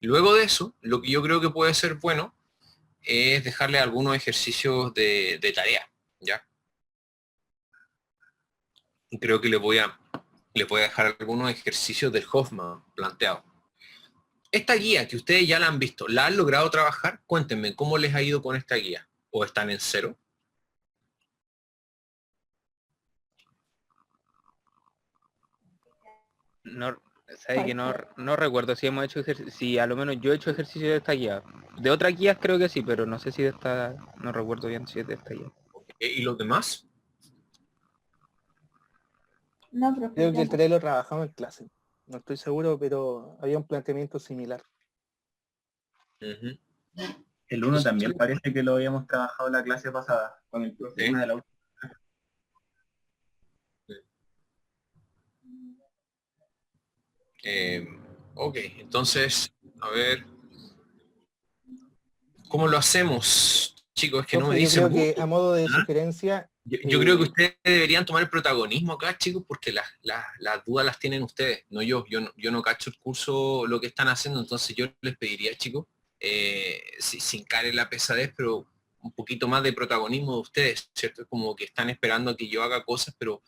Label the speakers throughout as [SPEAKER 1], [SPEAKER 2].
[SPEAKER 1] Luego de eso, lo que yo creo que puede ser bueno es dejarle algunos ejercicios de tarea, ¿ya? Y creo que le voy a dejar algunos ejercicios del Hoffman planteados. Esta guía que ustedes ya la han visto, ¿la han logrado trabajar? Cuéntenme, ¿cómo les ha ido con esta guía? ¿O están en cero?
[SPEAKER 2] No, sabe que no recuerdo si hemos hecho ejercicio, si a lo menos yo he hecho ejercicio de esta guía. De otras guías creo que sí, pero no sé si de esta, no recuerdo bien si es de esta guía.
[SPEAKER 1] ¿Y los demás?
[SPEAKER 3] No, profe,
[SPEAKER 4] Creo que
[SPEAKER 3] ya
[SPEAKER 4] el
[SPEAKER 3] no.
[SPEAKER 4] tarea lo trabajamos en clase. No estoy seguro, pero había un planteamiento similar.
[SPEAKER 1] Ujú.
[SPEAKER 5] El uno también parece que lo habíamos trabajado la clase pasada, con el profe,
[SPEAKER 1] Sí.
[SPEAKER 5] una de las
[SPEAKER 1] Eh, ok, entonces, a ver, ¿cómo lo hacemos? Chicos, es que no me
[SPEAKER 4] Profe, yo
[SPEAKER 1] dicen
[SPEAKER 4] creo que
[SPEAKER 1] mucho.
[SPEAKER 4] a modo de
[SPEAKER 1] ¿Ah?
[SPEAKER 4] sugerencia,
[SPEAKER 1] Yo creo que ustedes deberían tomar el protagonismo acá, chicos, porque las dudas las tienen ustedes, no yo. Yo no cacho el curso, lo que están haciendo, entonces yo les pediría, chicos, sin caer en la pesadez, pero un poquito más de protagonismo de ustedes, ¿cierto? Como que están esperando a que yo haga cosas, pero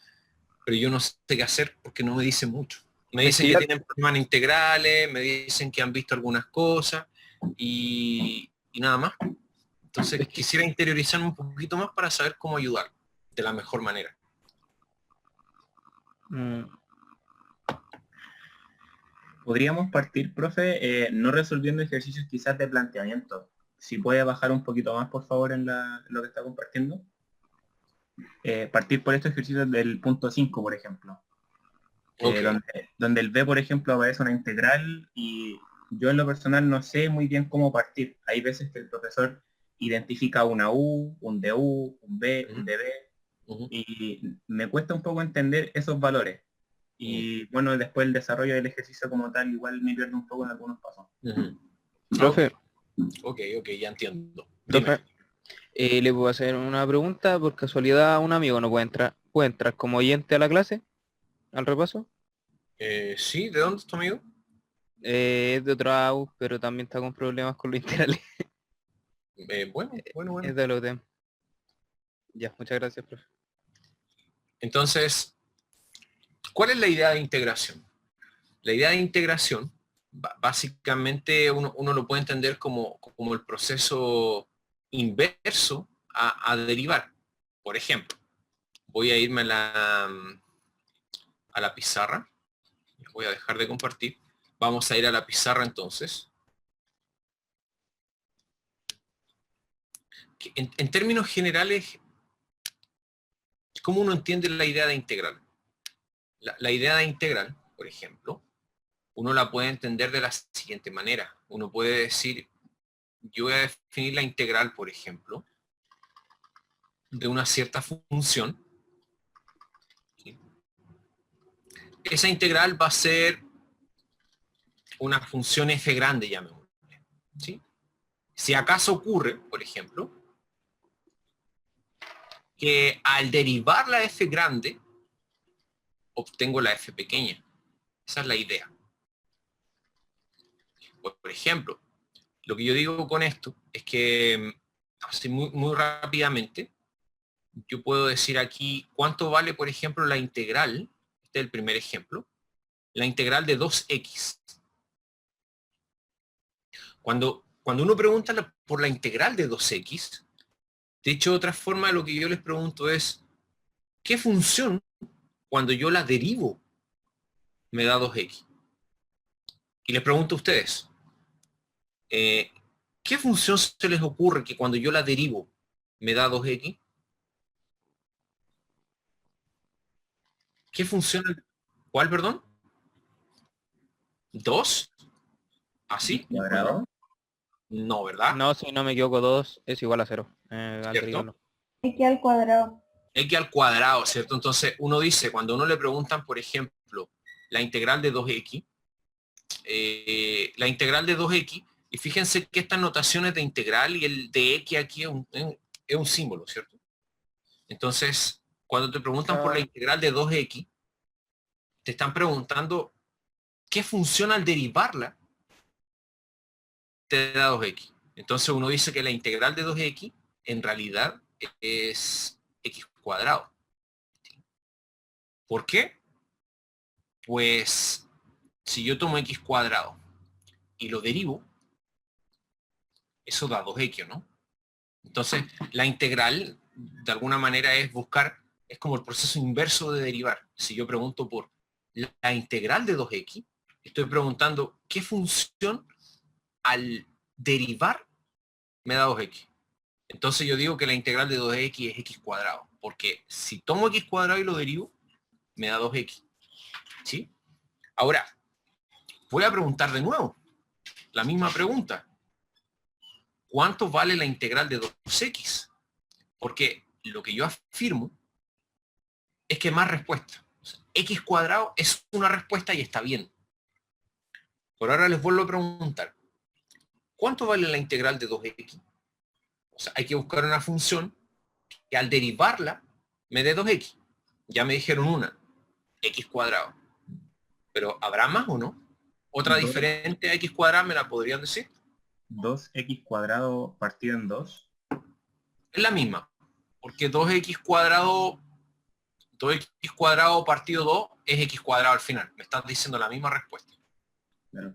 [SPEAKER 1] yo no sé qué hacer porque no me dicen mucho. Me
[SPEAKER 2] Es
[SPEAKER 1] dicen
[SPEAKER 2] que
[SPEAKER 1] que
[SPEAKER 2] ya,
[SPEAKER 1] tienen problemas integrales, me dicen que han visto algunas cosas y nada más. Entonces
[SPEAKER 2] es que,
[SPEAKER 1] quisiera interiorizarme un poquito más para saber cómo ayudar de la mejor manera.
[SPEAKER 2] mm,
[SPEAKER 5] Podríamos partir, profe, no resolviendo ejercicios quizás de planteamiento. Si puede bajar un poquito más, por favor, en lo que está compartiendo. Partir por estos ejercicios del punto 5, por ejemplo.
[SPEAKER 1] Ok.
[SPEAKER 5] Donde el B, por ejemplo, aparece una integral y yo en lo personal no sé muy bien cómo partir. Hay veces que el profesor identifica una U, un DU, un B, un DB,
[SPEAKER 1] Ujú.
[SPEAKER 5] y me cuesta un poco entender esos valores. Y bueno, después el desarrollo del ejercicio como tal igual me pierdo un poco en algunos pasos.
[SPEAKER 1] Ujú.
[SPEAKER 2] profe,
[SPEAKER 1] Ok, ya entiendo. Dime.
[SPEAKER 2] profe, le puedo hacer una pregunta, por casualidad un amigo no puede entrar como oyente a la clase, al repaso.
[SPEAKER 1] Sí, ¿de dónde es tu amigo?
[SPEAKER 2] Es de otra AU, pero también está con problemas con los integrales.
[SPEAKER 1] Bueno.
[SPEAKER 2] Es de los UTEM. Ya, muchas gracias, profe.
[SPEAKER 1] Entonces, ¿cuál es la idea de integración? La idea de integración, básicamente uno lo puede entender como el proceso inverso a derivar. Por ejemplo, voy a irme a la pizarra. Voy a dejar de compartir. Vamos a ir a la pizarra entonces. En términos generales, ¿cómo uno entiende la idea de integral? La idea de integral, por ejemplo, uno la puede entender de la siguiente manera. Uno puede decir, yo voy a definir la integral, por ejemplo, de una cierta función. Esa integral va a ser una función f grande, llamémosle. ¿Sí? Si acaso ocurre, por ejemplo, que al derivar la f grande, obtengo la f pequeña. Esa es la idea. Por ejemplo, lo que yo digo con esto es que, así muy rápidamente, yo puedo decir aquí cuánto vale, por ejemplo, la integral, este es el primer ejemplo, la integral de 2x. Cuando uno pregunta por la integral de 2x, de hecho, otra forma de lo que yo les pregunto es, ¿qué función cuando yo la derivo me da 2x? Y les pregunto a ustedes, eh, ¿qué función se les ocurre que cuando yo la derivo me da 2x? ¿Qué función? ¿Cuál, perdón? ¿2? ¿Así?
[SPEAKER 5] ¿Cuadrado?
[SPEAKER 1] No, ¿verdad?
[SPEAKER 2] No, si no me equivoco, 2 es igual a 0. Al
[SPEAKER 1] ¿Cierto?
[SPEAKER 2] derivarlo.
[SPEAKER 3] X al cuadrado.
[SPEAKER 1] X al cuadrado, ¿cierto? Entonces uno dice, cuando uno le preguntan, por ejemplo, la integral de 2x, la integral de 2x, y fíjense que estas notaciones de integral y el de x aquí es un símbolo, ¿cierto? Entonces, cuando te preguntan por la integral de 2x, te están preguntando qué función al derivarla te da 2x. Entonces uno dice que la integral de 2x en realidad es x cuadrado. ¿Por qué? Pues si yo tomo x cuadrado y lo derivo, eso da 2x, ¿no? Entonces la integral de alguna manera es buscar, es como el proceso inverso de derivar. Si yo pregunto por la integral de 2x, estoy preguntando qué función al derivar me da 2x. Entonces yo digo que la integral de 2x es x cuadrado, porque si tomo x cuadrado y lo derivo, me da 2x. ¿Sí? Ahora, voy a preguntar de nuevo, la misma pregunta. ¿Cuánto vale la integral de 2x? Porque lo que yo afirmo es que más respuesta. O sea, x cuadrado es una respuesta y está bien. Por ahora les vuelvo a preguntar, ¿cuánto vale la integral de 2x? O sea, hay que buscar una función que al derivarla me dé 2x. Ya me dijeron una, x cuadrado. Pero ¿habrá más o no? Otra
[SPEAKER 5] Dos-
[SPEAKER 1] diferente a x cuadrado me la podrían decir.
[SPEAKER 5] 2x cuadrado partido en 2.
[SPEAKER 1] Es la misma. Porque 2x cuadrado partido 2 es x cuadrado al final. Me estás diciendo la misma respuesta.
[SPEAKER 5] Claro.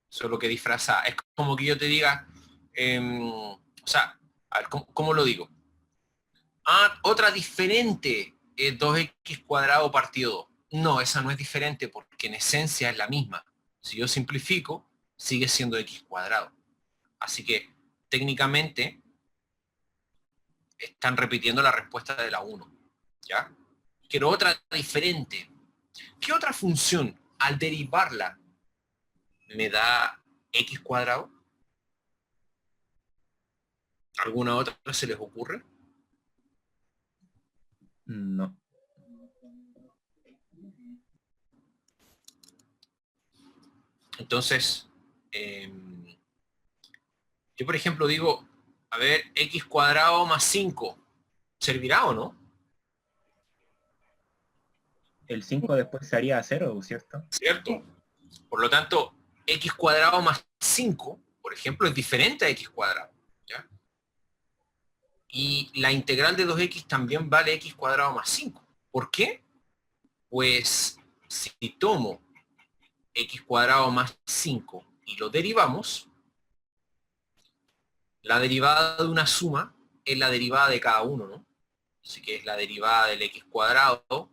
[SPEAKER 1] Eso es lo que disfraza. Es como que yo te diga, o sea, a ver, ¿cómo lo digo? Ah, otra diferente es 2x cuadrado partido 2. No, esa no es diferente porque en esencia es la misma. Si yo simplifico, sigue siendo x cuadrado. Así que técnicamente están repitiendo la respuesta de la 1. ¿Ya? Quiero otra diferente. ¿Qué otra función al derivarla me da x cuadrado? ¿Alguna otra se les ocurre?
[SPEAKER 5] No.
[SPEAKER 1] Entonces, yo por ejemplo digo, a ver, x cuadrado más 5, ¿servirá o no?
[SPEAKER 5] El 5 después se haría a 0, ¿cierto?
[SPEAKER 1] ¿Cierto? Por lo tanto, x cuadrado más 5, por ejemplo, es diferente a x cuadrado. ¿Ya? Y la integral de 2x también vale x cuadrado más 5. ¿Por qué? Pues si tomo x cuadrado más 5 y lo derivamos, la derivada de una suma es la derivada de cada uno, ¿no? Así que es la derivada del x cuadrado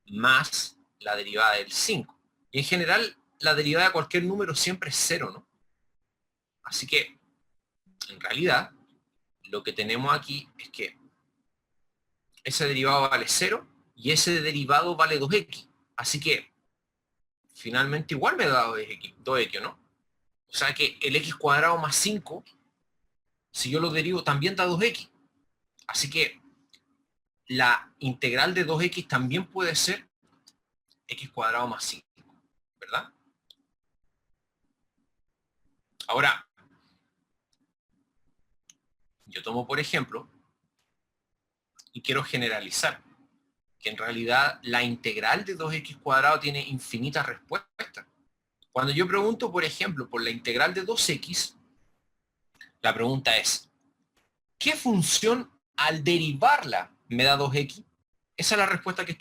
[SPEAKER 1] más la derivada del 5. Y en general, la derivada de cualquier número siempre es 0, ¿no? Así que, en realidad, lo que tenemos aquí es que ese derivado vale 0 y ese derivado vale 2x. Así que, finalmente igual me da 2x, ¿no? O sea que el x cuadrado más 5, si yo lo derivo, también da 2x. Así que la integral de 2x también puede ser x cuadrado más 5, ¿verdad? Ahora, yo tomo por ejemplo y quiero generalizar que en realidad la integral de 2x cuadrado tiene infinitas respuestas. Cuando yo pregunto, por ejemplo, por la integral de 2x, la pregunta es, ¿qué función al derivarla me da 2x? Esa es la respuesta que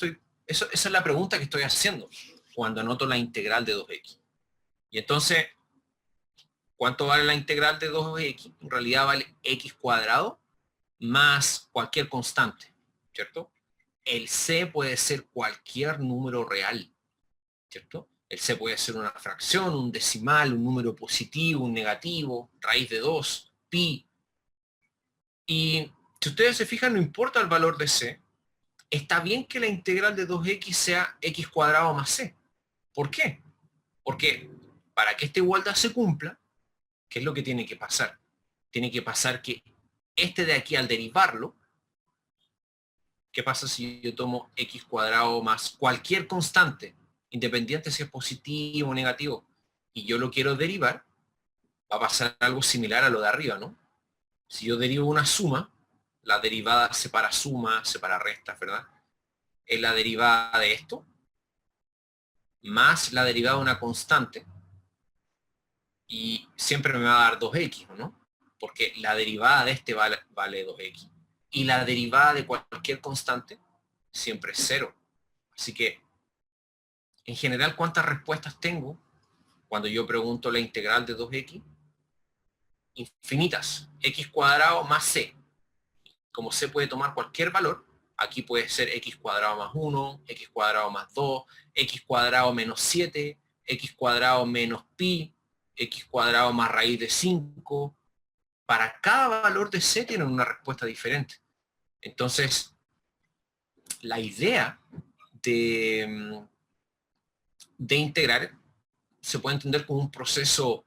[SPEAKER 1] esa es la pregunta que estoy haciendo cuando anoto la integral de 2x. Y entonces, ¿cuánto vale la integral de 2x? En realidad vale x cuadrado más cualquier constante, ¿cierto? El c puede ser cualquier número real, ¿cierto? El c puede ser una fracción, un decimal, un número positivo, un negativo, raíz de 2, pi. Y si ustedes se fijan, no importa el valor de c, está bien que la integral de 2x sea x cuadrado más c. ¿Por qué? Porque para que esta igualdad se cumpla, ¿qué es lo que tiene que pasar? Tiene que pasar que este de aquí al derivarlo, ¿qué pasa si yo tomo x cuadrado más cualquier constante, independiente si es positivo o negativo, y yo lo quiero derivar? Va a pasar algo similar a lo de arriba, ¿no? Si yo derivo una suma, la derivada separa suma, separa restas, ¿verdad? Es la derivada de esto, más la derivada de una constante, y siempre me va a dar 2x, ¿no? Porque la derivada de este vale 2x. Y la derivada de cualquier constante siempre es 0. Así que, en general, ¿cuántas respuestas tengo cuando yo pregunto la integral de 2x? Infinitas. X cuadrado más c. Como c puede tomar cualquier valor, aquí puede ser x cuadrado más 1, x cuadrado más 2, x cuadrado menos 7, x cuadrado menos pi, x cuadrado más raíz de 5. Para cada valor de c tienen una respuesta diferente. Entonces, la idea de integrar se puede entender como un proceso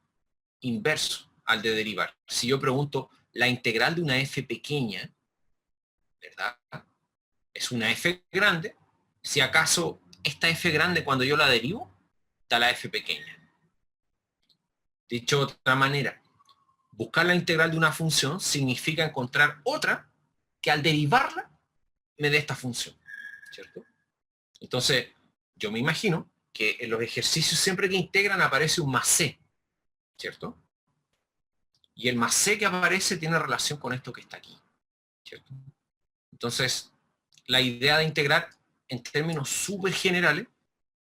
[SPEAKER 1] inverso al de derivar. Si yo pregunto la integral de una f pequeña, ¿verdad? Es una f grande. Si acaso esta f grande cuando yo la derivo, da la f pequeña. Dicho de otra manera, buscar la integral de una función significa encontrar otra que al derivarla me dé esta función, ¿cierto? Entonces, yo me imagino que en los ejercicios siempre que integran aparece un más c, ¿cierto? Y el más c que aparece tiene relación con esto que está aquí, ¿cierto? Entonces, la idea de integrar en términos súper generales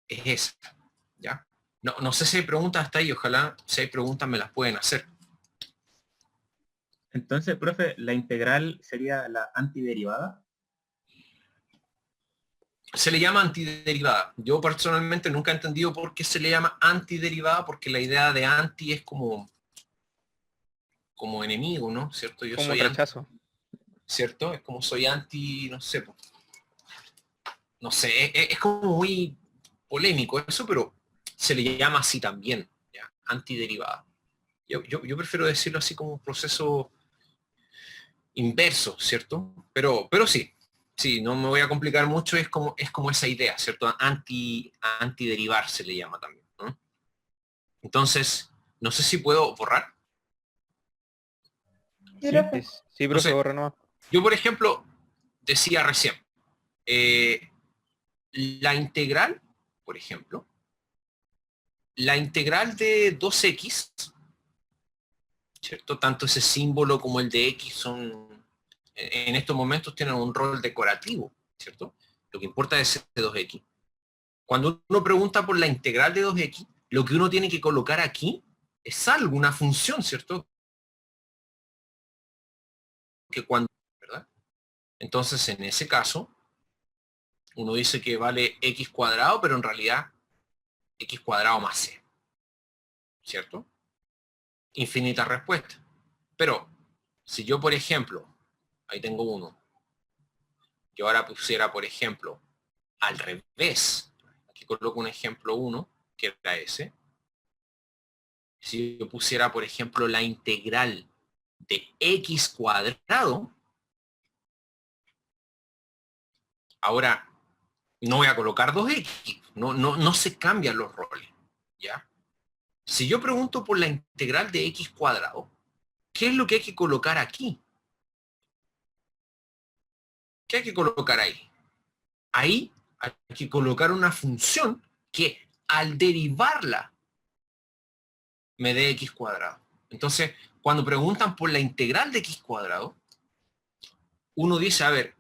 [SPEAKER 1] es esa, ¿ya? No sé si hay preguntas hasta ahí, ojalá si hay preguntas me las pueden hacer.
[SPEAKER 5] Entonces, profe, la integral sería la antiderivada.
[SPEAKER 1] Se le llama antiderivada. Yo personalmente nunca he entendido por qué se le llama antiderivada, porque la idea de anti es como enemigo, ¿no? ¿Cierto? Yo
[SPEAKER 2] Como
[SPEAKER 1] soy
[SPEAKER 2] un
[SPEAKER 1] anti,
[SPEAKER 2] rechazo.
[SPEAKER 1] ¿cierto? Es como soy anti, no sé, no sé, es como muy polémico eso, pero se le llama así también, ¿ya? Antiderivada. Yo prefiero decirlo así como un proceso inverso, ¿cierto? Pero sí, no me voy a complicar mucho, es como esa idea, ¿cierto? Antiderivar se le llama también, ¿no? Entonces, no sé si puedo borrar.
[SPEAKER 3] Sí,
[SPEAKER 5] Sí.
[SPEAKER 3] profe.
[SPEAKER 2] Sí, profe,
[SPEAKER 1] Entonces,
[SPEAKER 2] borra nomás.
[SPEAKER 1] yo por ejemplo, decía recién, la integral, por ejemplo, la integral de 2x, ¿cierto? Tanto ese símbolo como el de x son, en estos momentos tienen un rol decorativo, ¿cierto? Lo que importa es ese 2x. Cuando uno pregunta por la integral de 2x, lo que uno tiene que colocar aquí es algo, una función, ¿cierto? Que cuando, ¿verdad? Entonces, en ese caso, uno dice que vale x cuadrado, pero en realidad x cuadrado más c, ¿cierto? Infinitas respuestas. Pero, si yo, por ejemplo, ahí tengo uno, yo ahora pusiera, por ejemplo, al revés, aquí coloco un ejemplo 1, que era ese. Si yo pusiera, por ejemplo, la integral de x cuadrado, ahora no voy a colocar 2x, no se cambian los roles, ¿ya? Si yo pregunto por la integral de x cuadrado, ¿qué es lo que hay que colocar aquí? ¿Qué hay que colocar ahí? Ahí hay que colocar una función que al derivarla me dé x cuadrado. Entonces, cuando preguntan por la integral de x cuadrado, uno dice, a ver,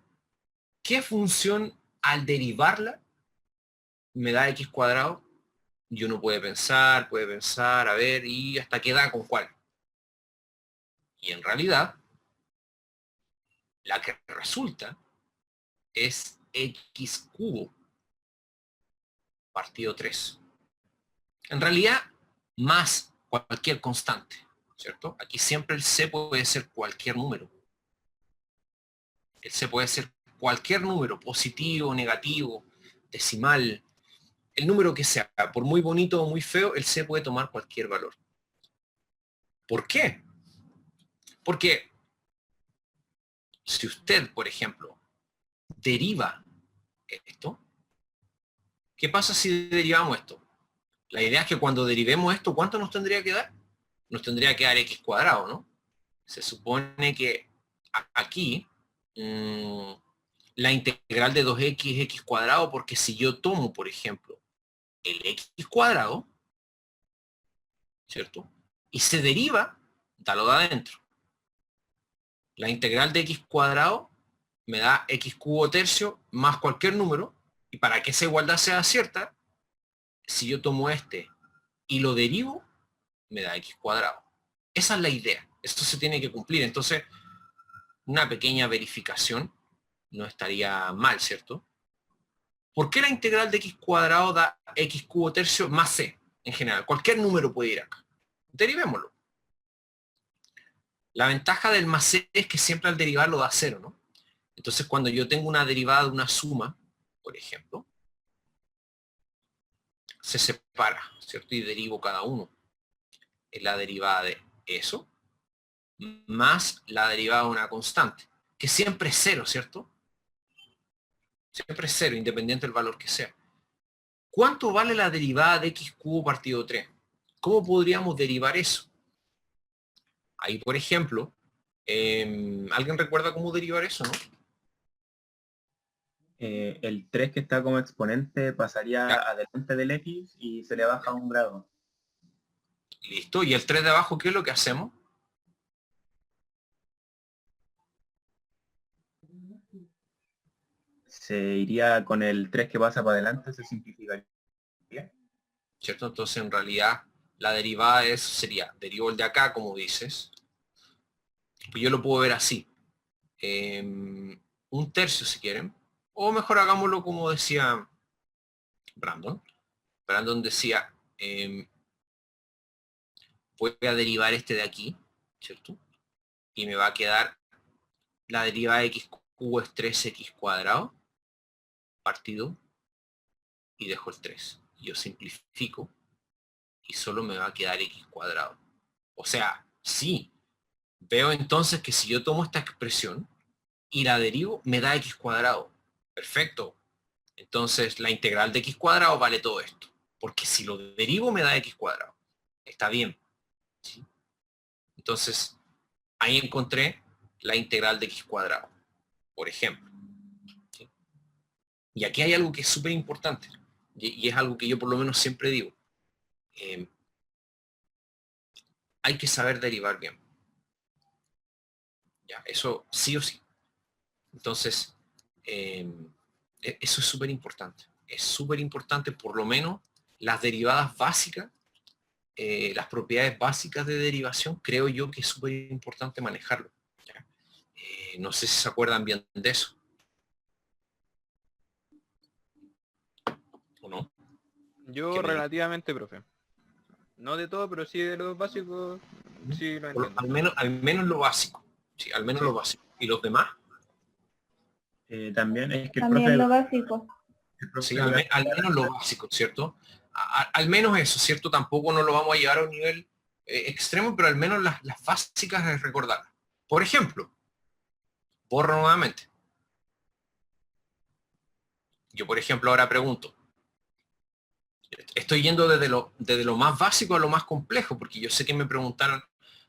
[SPEAKER 1] ¿qué función al derivarla me da x cuadrado? Y uno puede pensar, a ver, y hasta qué da con cuál. Y en realidad, la que resulta es x cubo partido 3. En realidad, más cualquier constante, ¿cierto? Aquí siempre el c puede ser cualquier número. El c puede ser cualquier número, positivo, negativo, decimal, el número que sea. Por muy bonito o muy feo, el c puede tomar cualquier valor. ¿Por qué? Porque si usted, por ejemplo, deriva esto, ¿qué pasa si derivamos esto? La idea es que cuando derivemos esto, ¿cuánto nos tendría que dar? Nos tendría que dar x cuadrado, ¿no? Se supone que aquí la integral de 2x es x cuadrado, porque si yo tomo, por ejemplo, el x cuadrado, ¿cierto? y se deriva, da lo de adentro. La integral de x cuadrado me da x cubo tercio más cualquier número, y para que esa igualdad sea cierta, si yo tomo este y lo derivo, me da x cuadrado. Esa es la idea. Esto se tiene que cumplir. Entonces, una pequeña verificación no estaría mal, ¿cierto? ¿Por qué la integral de x cuadrado da x cubo tercio más c? En general, cualquier número puede ir acá. Derivémoslo. La ventaja del más c es que siempre al derivarlo da cero, ¿no? Entonces, cuando yo tengo una derivada de una suma, por ejemplo, se separa, ¿cierto? Y derivo cada uno. Es la derivada de eso, más la derivada de una constante, que siempre es cero, ¿cierto? Siempre es cero, independiente del valor que sea. ¿Cuánto vale la derivada de x cubo partido 3? ¿Cómo podríamos derivar eso? Ahí, por ejemplo, ¿alguien recuerda cómo derivar eso, no?
[SPEAKER 5] El 3 que está como exponente pasaría
[SPEAKER 1] Ya.
[SPEAKER 5] adelante del x y se le baja un grado.
[SPEAKER 1] Listo. ¿Y el 3 de abajo qué es lo que hacemos?
[SPEAKER 5] Se iría con el 3 que pasa para adelante, se simplificaría.
[SPEAKER 1] ¿Cierto? Entonces, en realidad, la derivada de eso sería, derivo el de acá, como dices. Pues yo lo puedo ver así. Un tercio, si quieren. O mejor hagámoslo como decía Brandon. Brandon decía, voy a derivar este de aquí, ¿cierto? Y me va a quedar la derivada de x cubo es 3x cuadrado partido y dejo el 3. Yo simplifico y solo me va a quedar x cuadrado. O sea, sí, veo entonces que si yo tomo esta expresión y la derivo, me da x cuadrado. Perfecto. Entonces la integral de x cuadrado vale todo esto. Porque si lo derivo me da x cuadrado. Está bien. ¿Sí? Entonces, ahí encontré la integral de x cuadrado, por ejemplo. ¿Sí? Y aquí hay algo que es súper importante. Y es algo que yo por lo menos siempre digo. Hay que saber derivar bien. ¿Ya? Eso sí o sí. Entonces, eso es súper importante. Es súper importante, por lo menos, las derivadas básicas, las propiedades básicas de derivación, creo yo que es súper importante manejarlo. ¿Ya? No sé si se acuerdan bien de eso. ¿O no?
[SPEAKER 2] Yo
[SPEAKER 1] Que me-
[SPEAKER 2] relativamente, profe. No de todo, pero sí de los básicos, sí lo entiendo.
[SPEAKER 1] al menos lo básico. Sí, al menos
[SPEAKER 2] Sí.
[SPEAKER 1] lo básico. ¿Y los demás?
[SPEAKER 5] También es que
[SPEAKER 3] También lo básico.
[SPEAKER 5] el profe
[SPEAKER 1] Sí,
[SPEAKER 5] durante
[SPEAKER 1] al menos lo básico, ¿cierto? Al menos eso, ¿cierto? Tampoco nos lo vamos a llevar a un nivel extremo, pero al menos las básicas es recordarlas. Por ejemplo, borro nuevamente. Yo, por ejemplo, ahora pregunto. Estoy yendo desde lo más básico a lo más complejo, porque yo sé que me preguntaron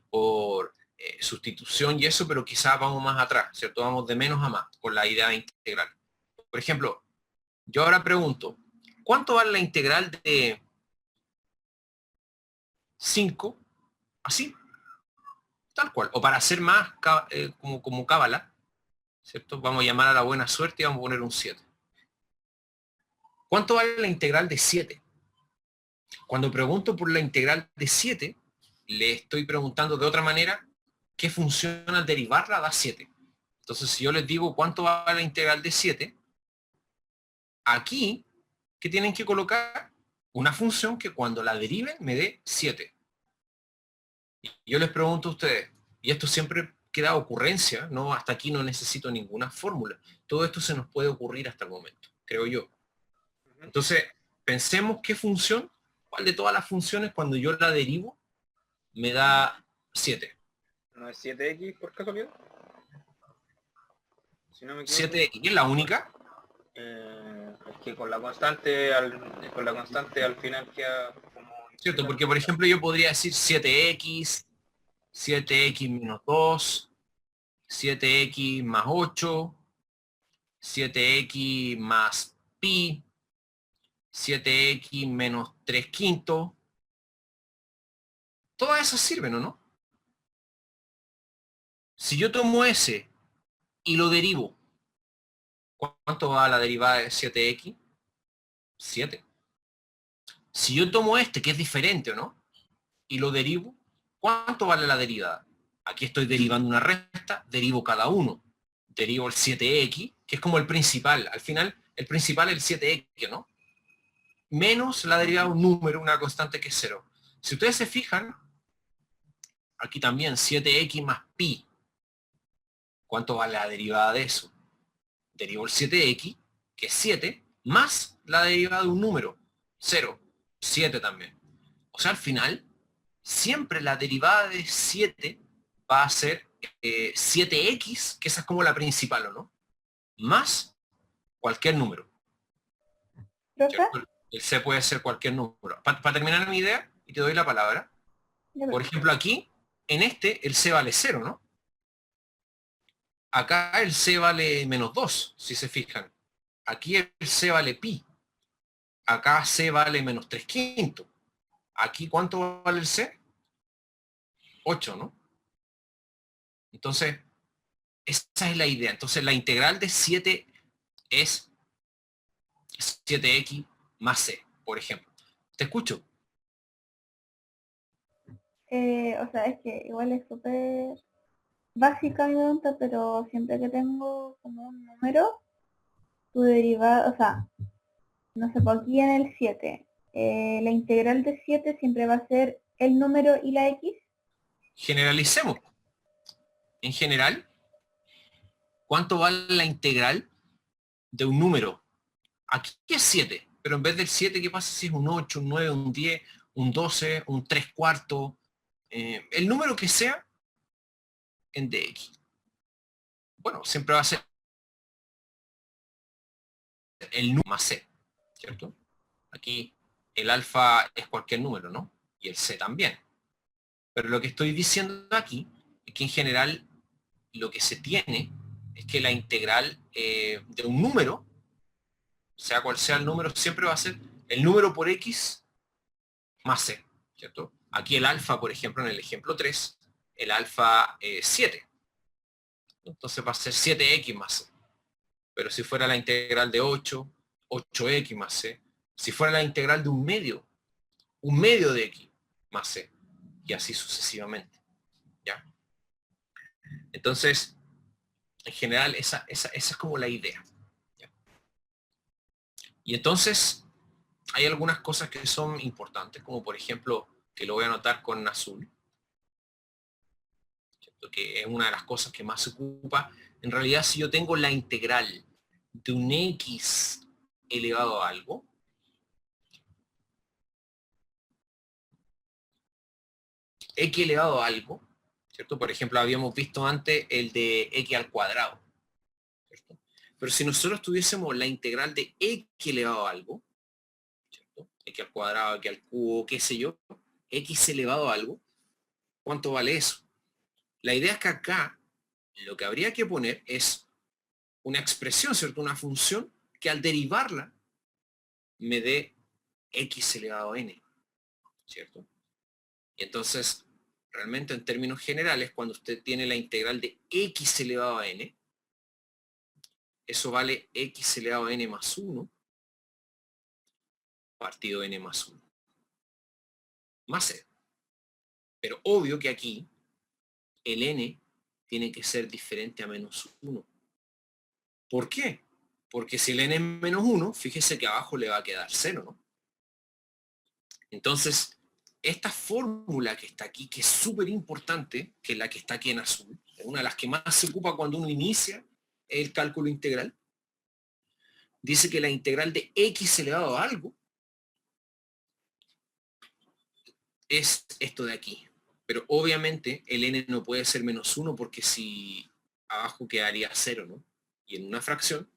[SPEAKER 1] por sustitución y eso, pero quizás vamos más atrás, ¿cierto? Vamos de menos a más con la idea integral. Por ejemplo, yo ahora pregunto, ¿cuánto vale la integral de 5? Así, tal cual. O para hacer más como cábala, ¿cierto? Vamos a llamar a la buena suerte y vamos a poner un 7. ¿Cuánto vale la integral de 7? Cuando pregunto por la integral de 7, le estoy preguntando de otra manera qué función al derivarla da 7. Entonces, si yo les digo cuánto vale la integral de 7, aquí, ¿qué tienen que colocar? Una función que cuando la deriven me dé 7. Y yo les pregunto a ustedes, y esto siempre queda ocurrencia, ¿no? Hasta aquí no necesito ninguna fórmula. Todo esto se nos puede ocurrir hasta el momento, creo yo. Entonces, pensemos qué función, cuál de todas las funciones cuando yo la derivo me da 7.
[SPEAKER 2] ¿No es 7x por casualidad? Si no me equivoco.
[SPEAKER 1] 7x es la única.
[SPEAKER 2] Es que con la constante al final queda como...
[SPEAKER 1] ¿Cierto? Porque, por ejemplo, yo podría decir 7x, 7x menos 2, 7x más 8, 7x más pi, 7x menos 3 quintos, Todas esas sirven, ¿o no? Si yo tomo ese y lo derivo, ¿cuánto va la derivada de 7x? 7. Si yo tomo este, que es diferente, ¿o no? Y lo derivo, ¿cuánto vale la derivada? Aquí estoy derivando una resta, derivo cada uno. Derivo el 7x, que es como el principal. Al final, el principal es el 7x, ¿no? Menos la derivada de un número, una constante que es 0. Si ustedes se fijan, aquí también 7x más pi. ¿Cuánto vale la derivada de eso? Derivo el 7x, que es 7, más la derivada de un número, 0, 7 también. O sea, al final, siempre la derivada de 7 va a ser 7x, que esa es como la principal, ¿o no? Más cualquier número.
[SPEAKER 3] ¿Profe?
[SPEAKER 1] ¿Cierto? El c puede ser cualquier número. Para terminar mi idea, y te doy la palabra,
[SPEAKER 3] Ya,
[SPEAKER 1] por ejemplo aquí, en este, el c vale 0, ¿no? Acá el c vale menos 2, si se fijan. Aquí el c vale pi. Acá c vale menos 3 quintos. Aquí, ¿cuánto vale el c? 8, ¿no? Entonces, esa es la idea. Entonces, la integral de 7 es 7x más c, por ejemplo. ¿Te escucho?
[SPEAKER 3] O sea, es que igual es súper básica mi pregunta, pero siempre que tengo como un número, tu derivada, o sea, no sé, por aquí en el 7, la integral de 7 siempre va a ser el número y la x.
[SPEAKER 1] Generalicemos. En general, ¿cuánto vale la integral de un número? Aquí es 7, pero en vez del 7, ¿qué pasa si es un 8, un 9, un 10, un 12, un 3 cuartos? El número que sea en dx. Bueno, siempre va a ser el número más c, ¿cierto? Aquí el alfa es cualquier número, ¿no? Y el c también. Pero lo que estoy diciendo aquí es que en general lo que se tiene es que la integral de un número, sea cual sea el número, siempre va a ser el número por x más c, ¿cierto? Aquí el alfa, por ejemplo, en el ejemplo 3, el alfa es 7. Entonces va a ser 7x más c. Pero si fuera la integral de 8, 8x más c. Si fuera la integral de un medio de x más c. Y así sucesivamente. ¿Ya? Entonces, en general, esa es como la idea. ¿Ya? Y entonces, hay algunas cosas que son importantes, como por ejemplo, que lo voy a anotar con azul, ¿cierto? Que es una de las cosas que más se ocupa. En realidad, si yo tengo la integral de un x elevado a algo, x elevado a algo, ¿cierto? Por ejemplo, habíamos visto antes el de x al cuadrado, ¿cierto? Pero si nosotros tuviésemos la integral de x elevado a algo, ¿cierto? X al cuadrado, x al cubo, qué sé yo, x elevado a algo, ¿cuánto vale eso? La idea es que acá lo que habría que poner es una expresión, ¿cierto? Una función que al derivarla me dé x elevado a n, ¿cierto? Y entonces, realmente en términos generales, cuando usted tiene la integral de x elevado a n, eso vale x elevado a n más 1 partido n más 1 más c. Pero obvio que aquí el n tiene que ser diferente a menos 1. ¿Por qué? Porque si el n es menos 1, fíjese que abajo le va a quedar 0, ¿no? Entonces, esta fórmula que está aquí, que es súper importante, que es la que está aquí en azul, es una de las que más se ocupa cuando uno inicia el cálculo integral, dice que la integral de x elevado a algo es esto de aquí. Pero obviamente el n no puede ser menos 1 porque si abajo quedaría 0, ¿no? Y en una fracción,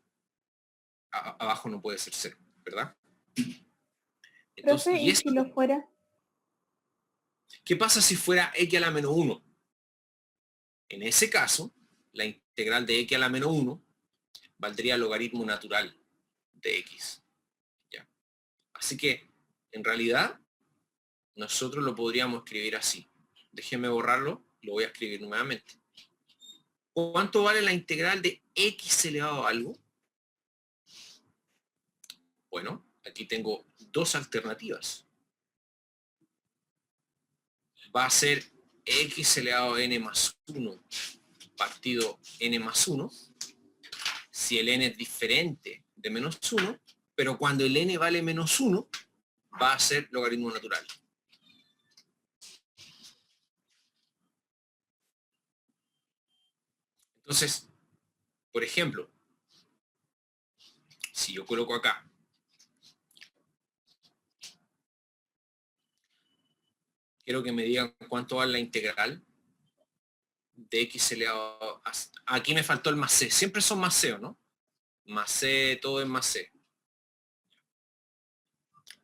[SPEAKER 1] abajo no puede ser 0, ¿verdad? Entonces,
[SPEAKER 3] Profe,
[SPEAKER 1] ¿y
[SPEAKER 3] ¿y
[SPEAKER 1] eso?
[SPEAKER 3] si lo fuera?
[SPEAKER 1] ¿Qué pasa si fuera x a la menos 1? En ese caso, la integral de x a la menos 1 valdría logaritmo natural de x. ¿Ya? Así que, en realidad, nosotros lo podríamos escribir así. Déjenme borrarlo, lo voy a escribir nuevamente. ¿Cuánto vale la integral de x elevado a algo? Bueno, aquí tengo dos alternativas. Va a ser x elevado a n más 1 partido n más 1, si el n es diferente de menos 1, pero cuando el n vale menos 1, va a ser logaritmo natural. Entonces, por ejemplo, si yo coloco acá quiero que me digan cuánto vale la integral de x elevado a... Aquí me faltó el más c. Siempre son más c, ¿o no? Más c, todo es más c.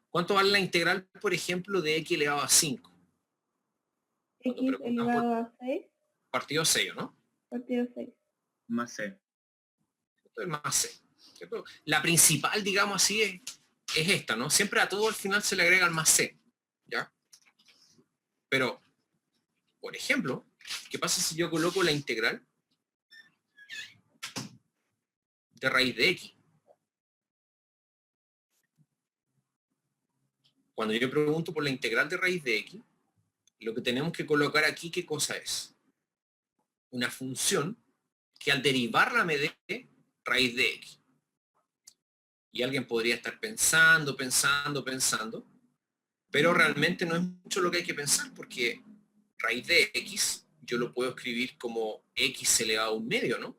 [SPEAKER 1] ¿Cuánto vale la integral, por ejemplo, de x elevado a 5? Cuando
[SPEAKER 3] X
[SPEAKER 1] preguntan por
[SPEAKER 3] elevado a 6,
[SPEAKER 1] partido 6, ¿no?
[SPEAKER 3] partido 6.
[SPEAKER 5] Más C.
[SPEAKER 1] Esto es más c. ¿Cierto? La principal, digamos así, es esta, ¿no? Siempre a todo al final se le agrega el más c. ¿Ya? Pero, por ejemplo, ¿qué pasa si yo coloco la integral de raíz de x? Cuando yo pregunto por la integral de raíz de x, lo que tenemos que colocar aquí, ¿qué cosa es? Una función que al derivarla me dé raíz de x. Y alguien podría estar pensando, pero realmente no es mucho lo que hay que pensar, porque raíz de x yo lo puedo escribir como x elevado a un medio, ¿no?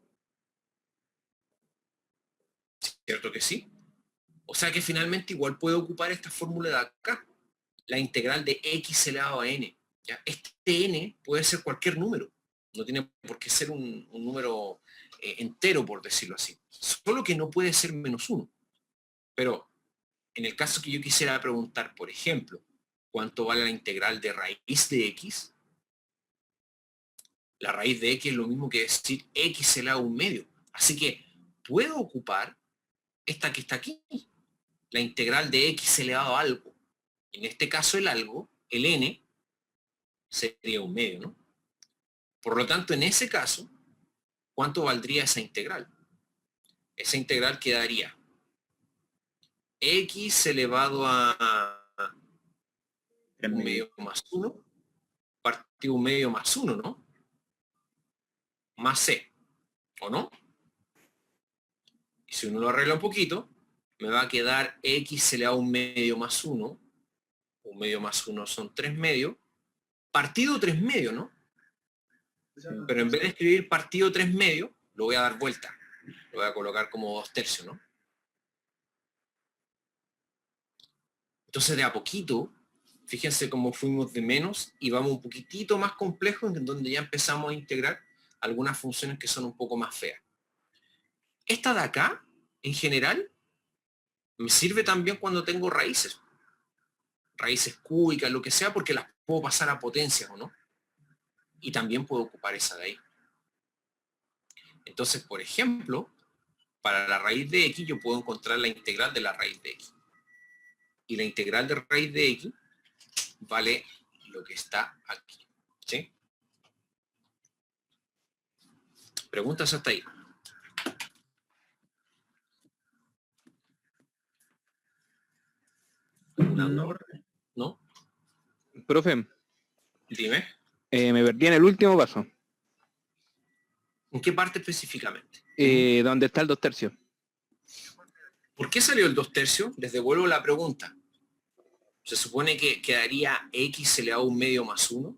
[SPEAKER 1] ¿Cierto que sí? O sea que finalmente igual puedo ocupar esta fórmula de acá, la integral de x elevado a n. ¿Ya? Este n puede ser cualquier número, no tiene por qué ser un número entero, por decirlo así. Solo que no puede ser menos 1. Pero en el caso que yo quisiera preguntar, por ejemplo, ¿cuánto vale la integral de raíz de x? La raíz de x es lo mismo que decir x elevado a un medio. Así que puedo ocupar esta que está aquí, la integral de x elevado a algo. En este caso el algo, el n, sería un medio, ¿no? Por lo tanto, en ese caso, ¿cuánto valdría esa integral? Esa integral quedaría x elevado a un medio más 1, partido un medio más 1, ¿no? Más c, ¿o no? Y si uno lo arregla un poquito, me va a quedar x elevado a un medio más 1, un medio más 1 son 3 medios, partido 3 medios, ¿no? Pero en vez de escribir partido 3 medios, lo voy a dar vuelta. Lo voy a colocar como 2/3, ¿no? Entonces de a poquito, fíjense cómo fuimos de menos y vamos un poquitito más complejos, en donde ya empezamos a integrar algunas funciones que son un poco más feas. Esta de acá, en general, me sirve también cuando tengo raíces. Raíces cúbicas, lo que sea, porque las puedo pasar a potencias, ¿o no? Y también puedo ocupar esa de ahí. Entonces, por ejemplo, para la raíz de x yo puedo encontrar la integral de la raíz de x. Y la integral de raíz de x vale lo que está aquí. ¿Sí? ¿Preguntas hasta ahí?
[SPEAKER 5] No.
[SPEAKER 1] ¿No?
[SPEAKER 2] Profe,
[SPEAKER 1] Dime.
[SPEAKER 2] me perdí en el último paso,
[SPEAKER 1] ¿En qué parte específicamente?
[SPEAKER 2] donde está el 2/3.
[SPEAKER 1] ¿Por qué salió el 2/3? Les devuelvo la pregunta. Se supone que quedaría x elevado a un medio más 1,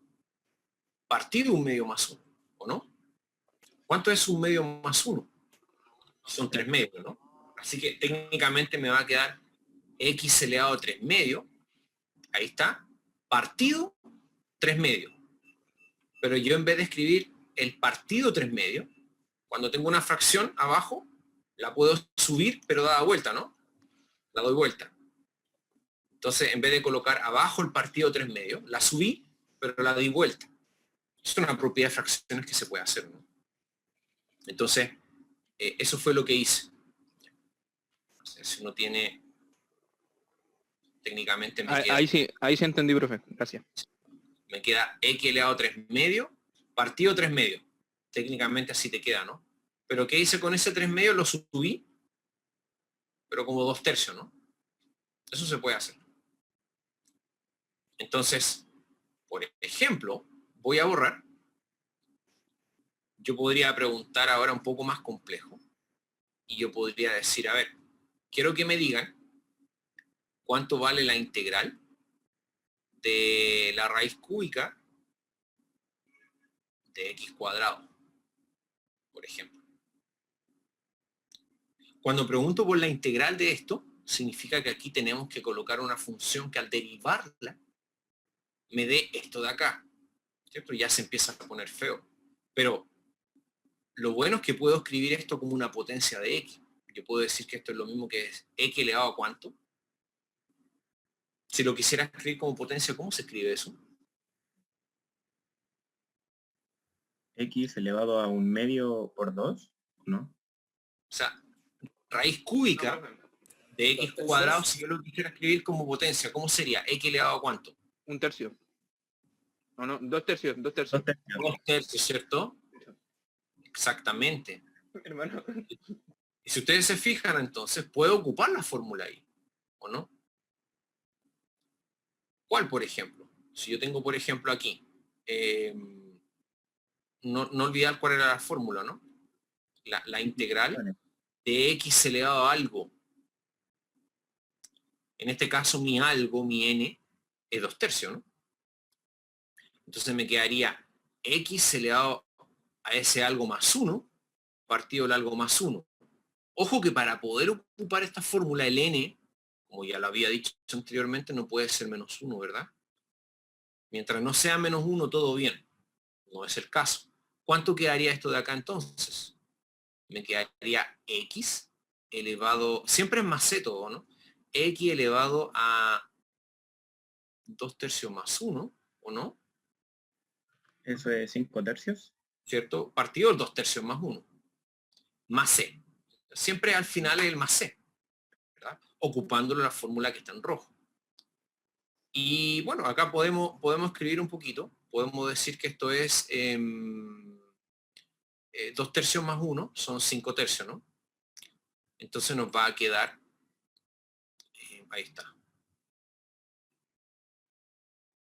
[SPEAKER 1] partido un medio más 1, ¿o no? ¿Cuánto es un medio más 1? Son 3 medios, ¿no? Así que técnicamente me va a quedar x elevado a 3 medios, ahí está, partido 3 medios. Pero yo en vez de escribir el partido 3 medios, cuando tengo una fracción abajo, la puedo subir, pero dada vuelta, ¿no? La doy vuelta. Entonces, en vez de colocar abajo el partido 3 medios, la subí, pero la di vuelta. Es una propiedad de fracciones que se puede hacer, ¿no? Entonces, eso fue lo que hice. O sea, si uno tiene técnicamente
[SPEAKER 2] Ahí sí entendí, profe. Gracias.
[SPEAKER 1] me queda x elevado a 3 medios, partido 3 medios. Técnicamente así te queda, ¿no? Pero ¿qué hice con ese 3 medios? Lo subí, pero como 2/3, ¿no? Eso se puede hacer. Entonces, por ejemplo, voy a borrar. Yo podría preguntar ahora un poco más complejo. Y yo podría decir, a ver, quiero que me digan cuánto vale la integral de la raíz cúbica de x cuadrado, por ejemplo. Cuando pregunto por la integral de esto, significa que aquí tenemos que colocar una función que al derivarla me dé esto de acá, ¿cierto? Ya se empieza a poner feo. Pero lo bueno es que puedo escribir esto como una potencia de x. Yo puedo decir que esto es lo mismo que es x elevado a ¿cuánto? Si lo quisiera escribir como potencia, ¿cómo se escribe eso?
[SPEAKER 5] X elevado a 1/2 por 2, ¿no?
[SPEAKER 1] O sea, raíz cúbica de x cuadrado, si yo lo quisiera escribir como potencia, ¿cómo sería? X elevado a ¿cuánto?
[SPEAKER 2] 1/3. No, 2/3.
[SPEAKER 5] 2/3.
[SPEAKER 1] 2/3, ¿cierto? Exactamente.
[SPEAKER 2] Hermano.
[SPEAKER 1] Y si ustedes se fijan, entonces, puedo ocupar la fórmula ahí, ¿o no? ¿Cuál, por ejemplo? Si yo tengo, por ejemplo, aquí, no olvidar cuál era la fórmula, ¿no? La integral de x elevado a algo. En este caso, mi algo, mi n, es 2/3, ¿no? Entonces me quedaría x elevado a ese algo más 1, partido el algo más 1. Ojo que para poder ocupar esta fórmula, el n, como ya lo había dicho anteriormente, no puede ser menos 1, ¿verdad? Mientras no sea menos 1, todo bien. No es el caso. ¿Cuánto quedaría esto de acá entonces? Me quedaría x elevado, siempre es más c todo, ¿no? X elevado a 2/3 más 1, ¿o no?
[SPEAKER 5] Eso es 5/3.
[SPEAKER 1] ¿Cierto? Partido el 2/3 más 1. Más c. Siempre al final es el más c, ¿verdad? Ocupándolo la fórmula que está en rojo. Y bueno, acá podemos escribir un poquito. Podemos decir que esto es 2/3 más 1, son 5/3, ¿no? Entonces nos va a quedar, ahí está.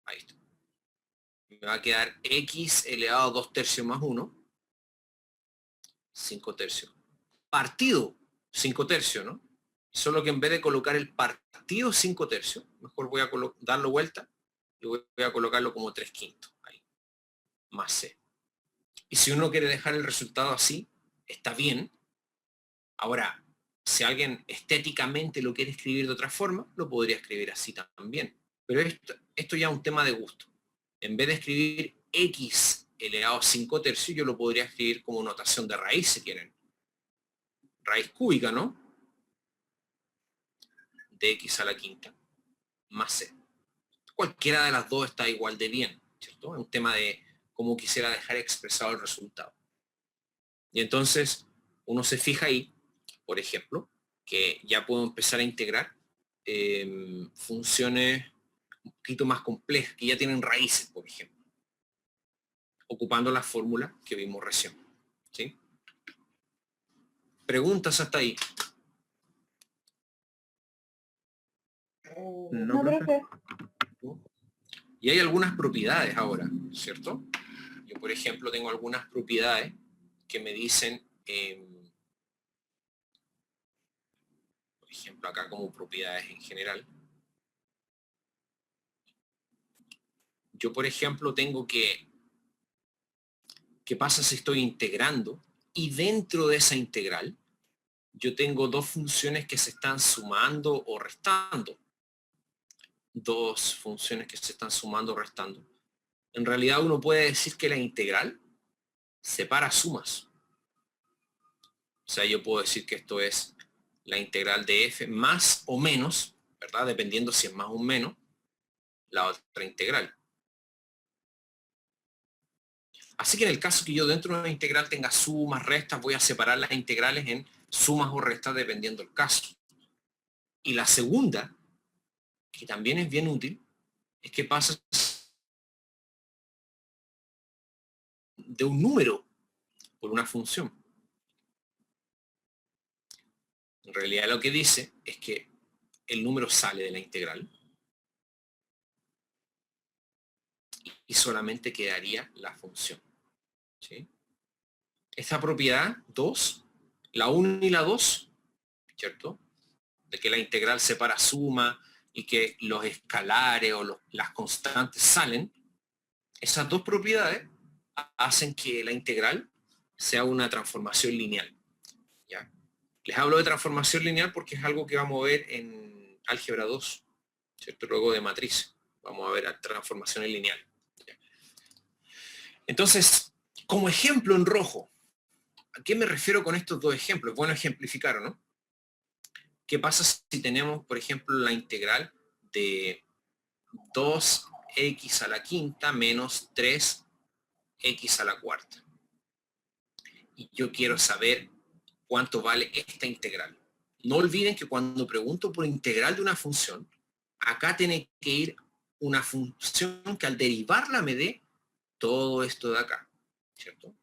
[SPEAKER 1] Ahí está. Me va a quedar x elevado a 2/3 más 1, 5/3. Partido 5/3, ¿no? Solo que en vez de colocar el partido 5/3, mejor voy a darlo vuelta y voy a colocarlo como 3/5. Ahí. Más c. Y si uno quiere dejar el resultado así, está bien. Ahora, si alguien estéticamente lo quiere escribir de otra forma, lo podría escribir así también. Pero esto ya es un tema de gusto. En vez de escribir x elevado a 5/3, yo lo podría escribir como notación de raíz, si quieren. Raíz cúbica, ¿no? De x a la quinta, más c. Cualquiera de las dos está igual de bien, ¿cierto? Es un tema de cómo quisiera dejar expresado el resultado. Y entonces, uno se fija ahí, por ejemplo, que ya puedo empezar a integrar funciones un poquito más complejas, que ya tienen raíces, por ejemplo, ocupando la fórmula que vimos recién. ¿Sí? ¿Preguntas hasta ahí?
[SPEAKER 3] No, profe.
[SPEAKER 1] Y hay algunas propiedades ahora, ¿cierto? Yo, por ejemplo, tengo algunas propiedades que me dicen, por ejemplo, acá como propiedades en general. Yo, por ejemplo, tengo que, ¿qué pasa si estoy integrando? Y dentro de esa integral, yo tengo dos funciones que se están sumando o restando. Dos funciones que se están sumando o restando. En realidad uno puede decir que la integral separa sumas. O sea, yo puedo decir que esto es la integral de f más o menos, ¿verdad? Dependiendo si es más o menos, la otra integral. Así que en el caso que yo dentro de una integral tenga sumas, restas, voy a separar las integrales en sumas o restas dependiendo del caso. Y la segunda, que también es bien útil, es que pasas de un número por una función. En realidad lo que dice es que el número sale de la integral y solamente quedaría la función. ¿Sí? Esta propiedad 2, la 1 y la 2, ¿cierto? De que la integral separa suma y que los escalares o las constantes salen, esas dos propiedades hacen que la integral sea una transformación lineal. ¿Ya? Les hablo de transformación lineal porque es algo que vamos a ver en álgebra 2, ¿cierto? Luego de matriz. Vamos a ver transformaciones lineales. ¿Ya? Entonces, como ejemplo en rojo, ¿a qué me refiero con estos dos ejemplos? Bueno, ejemplificar, ¿no? ¿Qué pasa si tenemos, por ejemplo, la integral de 2x a la quinta menos 3x a la cuarta? Y yo quiero saber cuánto vale esta integral. No olviden que cuando pregunto por integral de una función, acá tiene que ir una función que al derivarla me dé todo esto de acá, ¿cierto?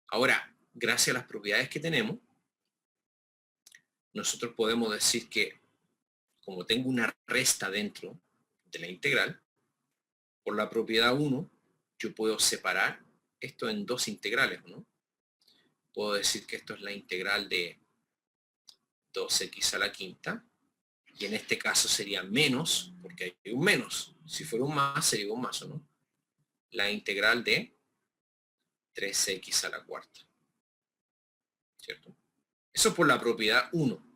[SPEAKER 1] Ahora, gracias a las propiedades que tenemos, nosotros podemos decir que como tengo una resta dentro de la integral, por la propiedad 1, yo puedo separar esto en dos integrales, ¿no? Puedo decir que esto es la integral de 2x a la quinta, y en este caso sería menos, porque hay un menos. Si fuera un más, sería un más, ¿o no? La integral de 3x a la cuarta. ¿Cierto? Eso por la propiedad 1.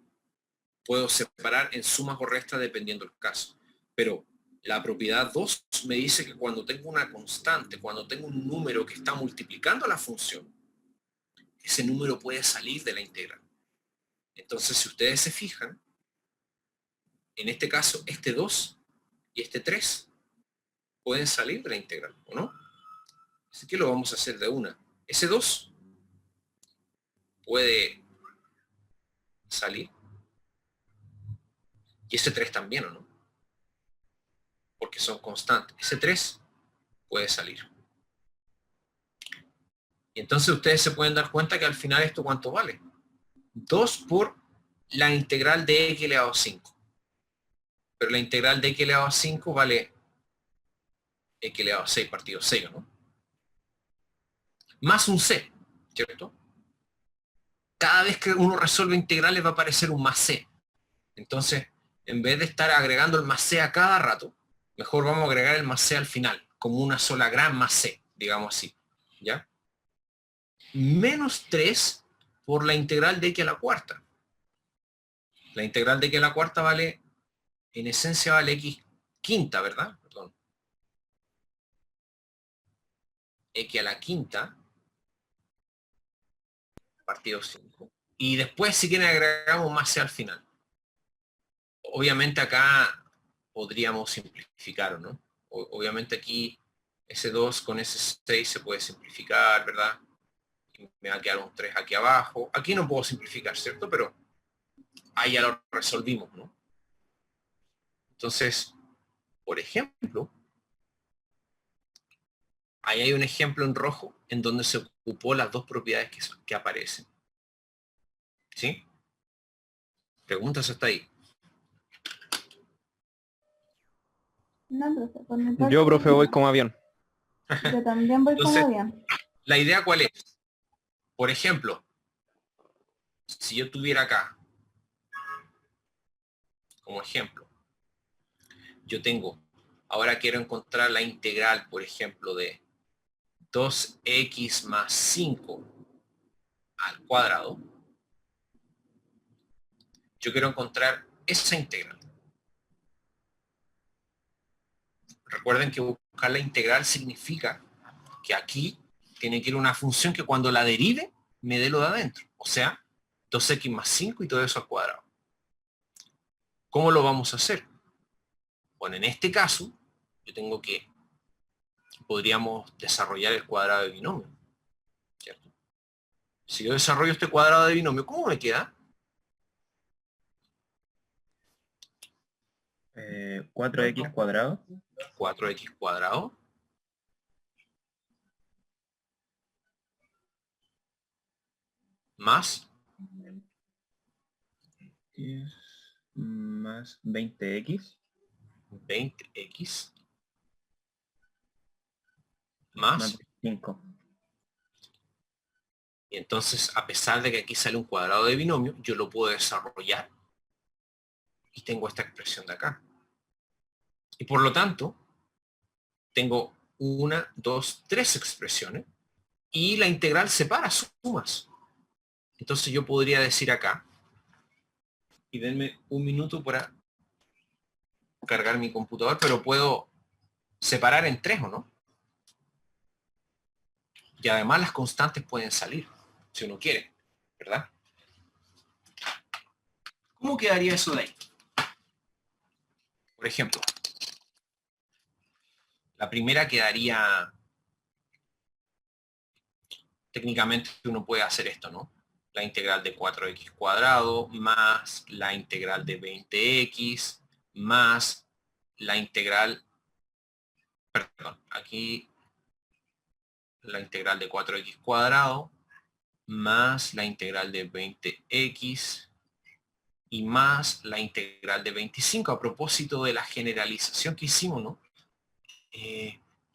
[SPEAKER 1] Puedo separar en sumas o restas dependiendo del caso. Pero la propiedad 2 me dice que cuando tengo una constante, cuando tengo un número que está multiplicando la función, ese número puede salir de la integral. Entonces, si ustedes se fijan, en este caso, este 2 y este 3 pueden salir de la integral, ¿o no? Así que lo vamos a hacer de una. Ese 2 puede salir. Y ese 3 también, ¿o no? Porque son constantes. Ese 3 puede salir. Y entonces ustedes se pueden dar cuenta que al final esto ¿cuánto vale? 2 por la integral de x elevado a 5. Pero la integral de x elevado a 5 vale x elevado a 6 partido 6, ¿no? Más un c, ¿cierto? Cada vez que uno resuelve integrales va a aparecer un más c. Entonces, en vez de estar agregando el más c a cada rato, mejor vamos a agregar el más c al final, como una sola gran más c, digamos así, ¿ya? Menos 3 por la integral de x a la cuarta. La integral de x a la cuarta vale, en esencia vale x quinta, ¿verdad? Perdón. X a la quinta, partido 5. Y después, si quieren, agregamos más c al final. Obviamente acá podríamos simplificar, ¿no? Obviamente aquí ese 2 con ese 6 se puede simplificar, ¿verdad? Y me va a quedar un 3 aquí abajo. Aquí no puedo simplificar, ¿cierto? Pero ahí ya lo resolvimos, ¿no? Entonces, por ejemplo, ahí hay un ejemplo en rojo en donde se ocupó las dos propiedades que aparecen. ¿Sí? Preguntas hasta ahí.
[SPEAKER 3] No, profe, por mi parte,
[SPEAKER 2] Yo, profe, voy como avión.
[SPEAKER 3] yo también voy
[SPEAKER 1] Entonces,
[SPEAKER 3] como bien.
[SPEAKER 1] ¿la idea cuál es? Por ejemplo, si yo tuviera acá, como ejemplo, yo tengo, ahora quiero encontrar la integral, por ejemplo, de 2x más 5 al cuadrado. Yo quiero encontrar esa integral. Recuerden que buscar la integral significa que aquí tiene que ir una función que cuando la derive me dé lo de adentro. O sea, 2x más 5 y todo eso al cuadrado. ¿Cómo lo vamos a hacer? Bueno, en este caso, yo tengo que, podríamos desarrollar el cuadrado de binomio. ¿Cierto? Si yo desarrollo este cuadrado de binomio, ¿cómo me queda?
[SPEAKER 5] 4x cuadrado
[SPEAKER 1] 4x cuadrado más
[SPEAKER 5] 10 más 20x
[SPEAKER 1] 20x
[SPEAKER 5] más
[SPEAKER 1] más,
[SPEAKER 5] 5.
[SPEAKER 1] y entonces a pesar de que aquí sale un cuadrado de binomio, yo lo puedo desarrollar y tengo esta expresión de acá. Y por lo tanto, tengo 1, 2, 3 expresiones y la integral separa sumas. Entonces yo podría decir acá, y denme un minuto para cargar mi computador, pero puedo separar en 3, ¿o no? Y además las constantes pueden salir, si uno quiere, ¿verdad? ¿Cómo quedaría eso de ahí? Por ejemplo, la primera quedaría, técnicamente uno puede hacer esto, ¿no? La integral de 4x cuadrado más la integral de 20x más la integral, perdón, aquí la integral de 4x cuadrado más la integral de 20x y más la integral de 25. A propósito de la generalización que hicimos, ¿no?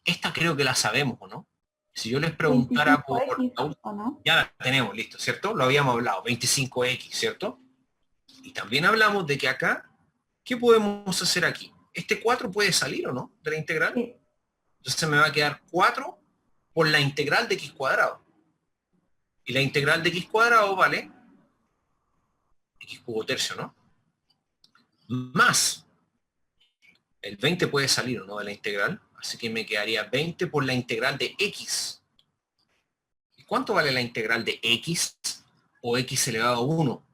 [SPEAKER 1] Esta creo que la sabemos, ¿o no? Si yo les preguntara por...
[SPEAKER 3] 25x, ¿o no?
[SPEAKER 1] Ya la tenemos, listo, ¿cierto? Lo habíamos hablado, 25x, ¿cierto? Y también hablamos de que acá, ¿qué podemos hacer aquí? Este 4 puede salir, ¿o no? De la integral.
[SPEAKER 3] Sí.
[SPEAKER 1] Entonces me va a quedar 4 por la integral de x cuadrado. Y la integral de x cuadrado vale x cubo tercio, ¿no? Más el 20 puede salir, ¿o no? De la integral. Así que me quedaría 20 por la integral de x. ¿Y cuánto vale la integral de x o x elevado a 1?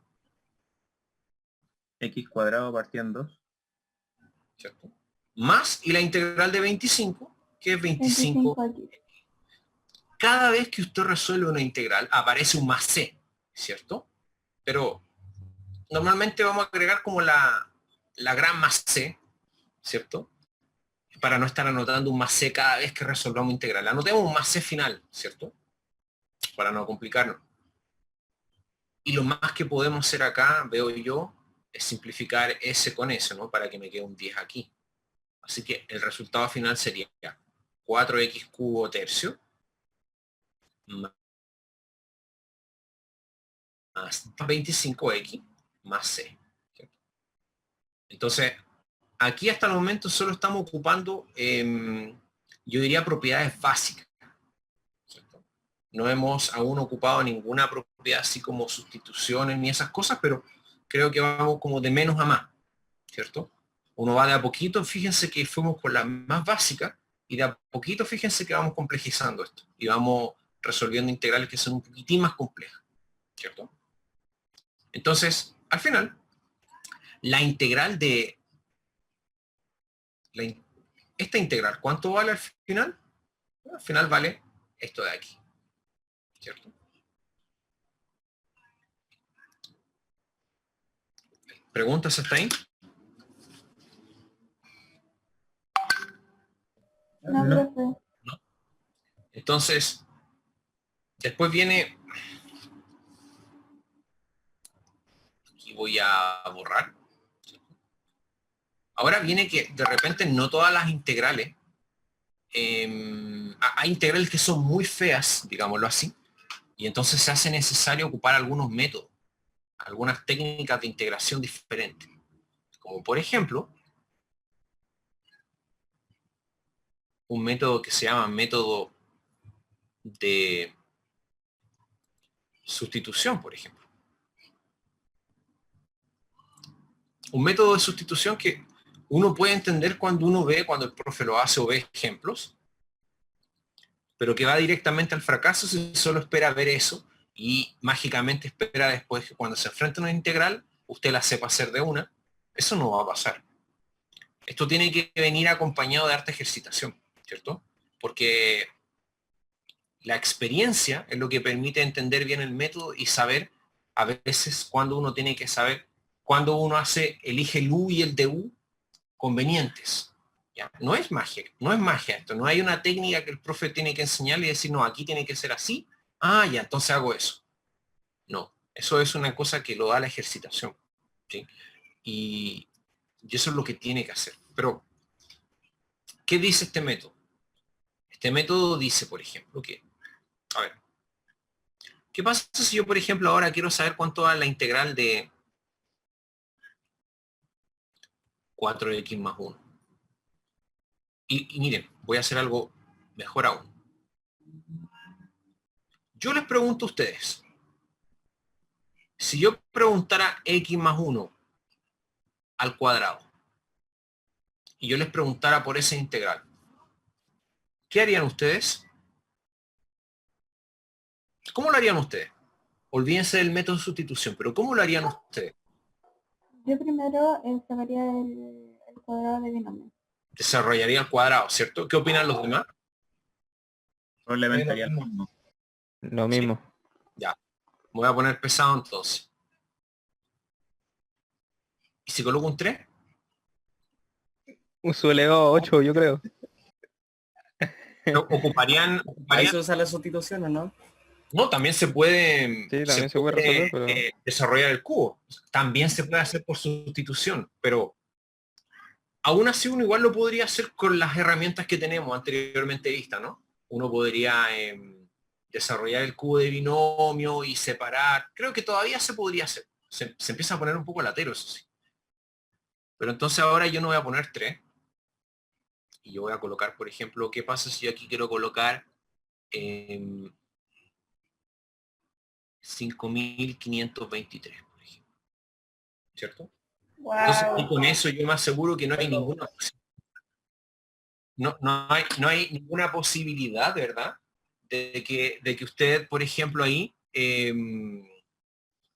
[SPEAKER 5] X cuadrado partido en 2.
[SPEAKER 1] ¿Cierto? Más, y la integral de 25, que es 25.
[SPEAKER 3] 25x.
[SPEAKER 1] Cada vez que usted resuelve una integral, aparece un más c, ¿cierto? Pero normalmente vamos a agregar como la gran más c, ¿cierto? Para no estar anotando un más c cada vez que resolvamos integral. Anotemos un más c final, ¿cierto? Para no complicarnos. Y lo más que podemos hacer acá, veo yo, es simplificar s con s, ¿no? Para que me quede un 10 aquí. Así que el resultado final sería 4x cubo tercio más 25x más c. ¿Cierto? Entonces, aquí hasta el momento solo estamos ocupando, yo diría, propiedades básicas. ¿Cierto? No hemos aún ocupado ninguna propiedad así como sustituciones ni esas cosas, pero creo que vamos como de menos a más. ¿Cierto? Uno va de a poquito, fíjense que fuimos por la más básica, y de a poquito fíjense que vamos complejizando esto, y vamos resolviendo integrales que son un poquitín más complejas, ¿cierto? Entonces, al final, la integral de... esta integral, ¿cuánto vale al final? Al final vale esto de aquí, ¿cierto? ¿Preguntas hasta ahí?
[SPEAKER 3] No,
[SPEAKER 5] No.
[SPEAKER 3] profe.
[SPEAKER 1] Entonces, después viene... Aquí voy a borrar. Ahora viene que de repente no todas las integrales, hay integrales que son muy feas, digámoslo así, y entonces se hace necesario ocupar algunos métodos, algunas técnicas de integración diferentes. Como por ejemplo, un método que se llama método de sustitución, por ejemplo. Un método de sustitución que uno puede entender cuando el profe lo hace o ve ejemplos, pero que va directamente al fracaso si solo espera ver eso y mágicamente espera después que cuando se enfrente a una integral, usted la sepa hacer de una. Eso no va a pasar. Esto tiene que venir acompañado de harta ejercitación, ¿cierto? Porque la experiencia es lo que permite entender bien el método y saber a veces cuando uno tiene que saber, cuando uno elige el U y el DU convenientes. ¿Ya? No es magia esto, no hay una técnica que el profe tiene que enseñarle y decir, no, aquí tiene que ser así, ya, entonces hago eso. No, eso es una cosa que lo da la ejercitación, ¿sí? Y eso es lo que tiene que hacer. Pero, ¿qué dice este método? Este método dice, por ejemplo, que, a ver, ¿qué pasa si yo, por ejemplo, ahora quiero saber cuánto da la integral de 4x más 1? Y miren, voy a hacer algo mejor aún. Yo les pregunto a ustedes, si yo preguntara x más 1 al cuadrado, y yo les preguntara por esa integral, ¿qué harían ustedes? ¿Cómo lo harían ustedes? Olvídense del método de sustitución, pero ¿cómo lo harían ustedes?
[SPEAKER 3] Yo primero sacaría el cuadrado de binomio.
[SPEAKER 1] Desarrollaría el cuadrado, ¿cierto? ¿Qué opinan los demás?
[SPEAKER 5] Probablemente haría
[SPEAKER 4] Pero-
[SPEAKER 5] lo mismo.
[SPEAKER 2] Lo
[SPEAKER 1] Sí.
[SPEAKER 2] mismo.
[SPEAKER 1] Ya, me voy a poner pesado entonces. ¿Y si coloco un 3?
[SPEAKER 2] Uso elevado a 8, yo creo.
[SPEAKER 1] Ocuparían,
[SPEAKER 6] Ahí se usa la sustitución, ¿o no?
[SPEAKER 1] no, también se puede,
[SPEAKER 2] Sí, también se puede resolver, pero...
[SPEAKER 1] desarrollar el cubo. También se puede hacer por sustitución, pero aún así uno igual lo podría hacer con las herramientas que tenemos anteriormente vistas, ¿no? Uno podría desarrollar el cubo de binomio y separar. Creo que todavía se podría hacer. Se empieza a poner un poco latero, eso sí. Pero entonces ahora yo no voy a poner 3. Y yo voy a colocar, por ejemplo, ¿qué pasa si yo aquí quiero colocar 5.523, por ejemplo? ¿Cierto? Entonces, y
[SPEAKER 3] Wow.
[SPEAKER 1] con eso yo me aseguro que no hay ninguna no hay ninguna posibilidad, ¿verdad? De que usted, por ejemplo, ahí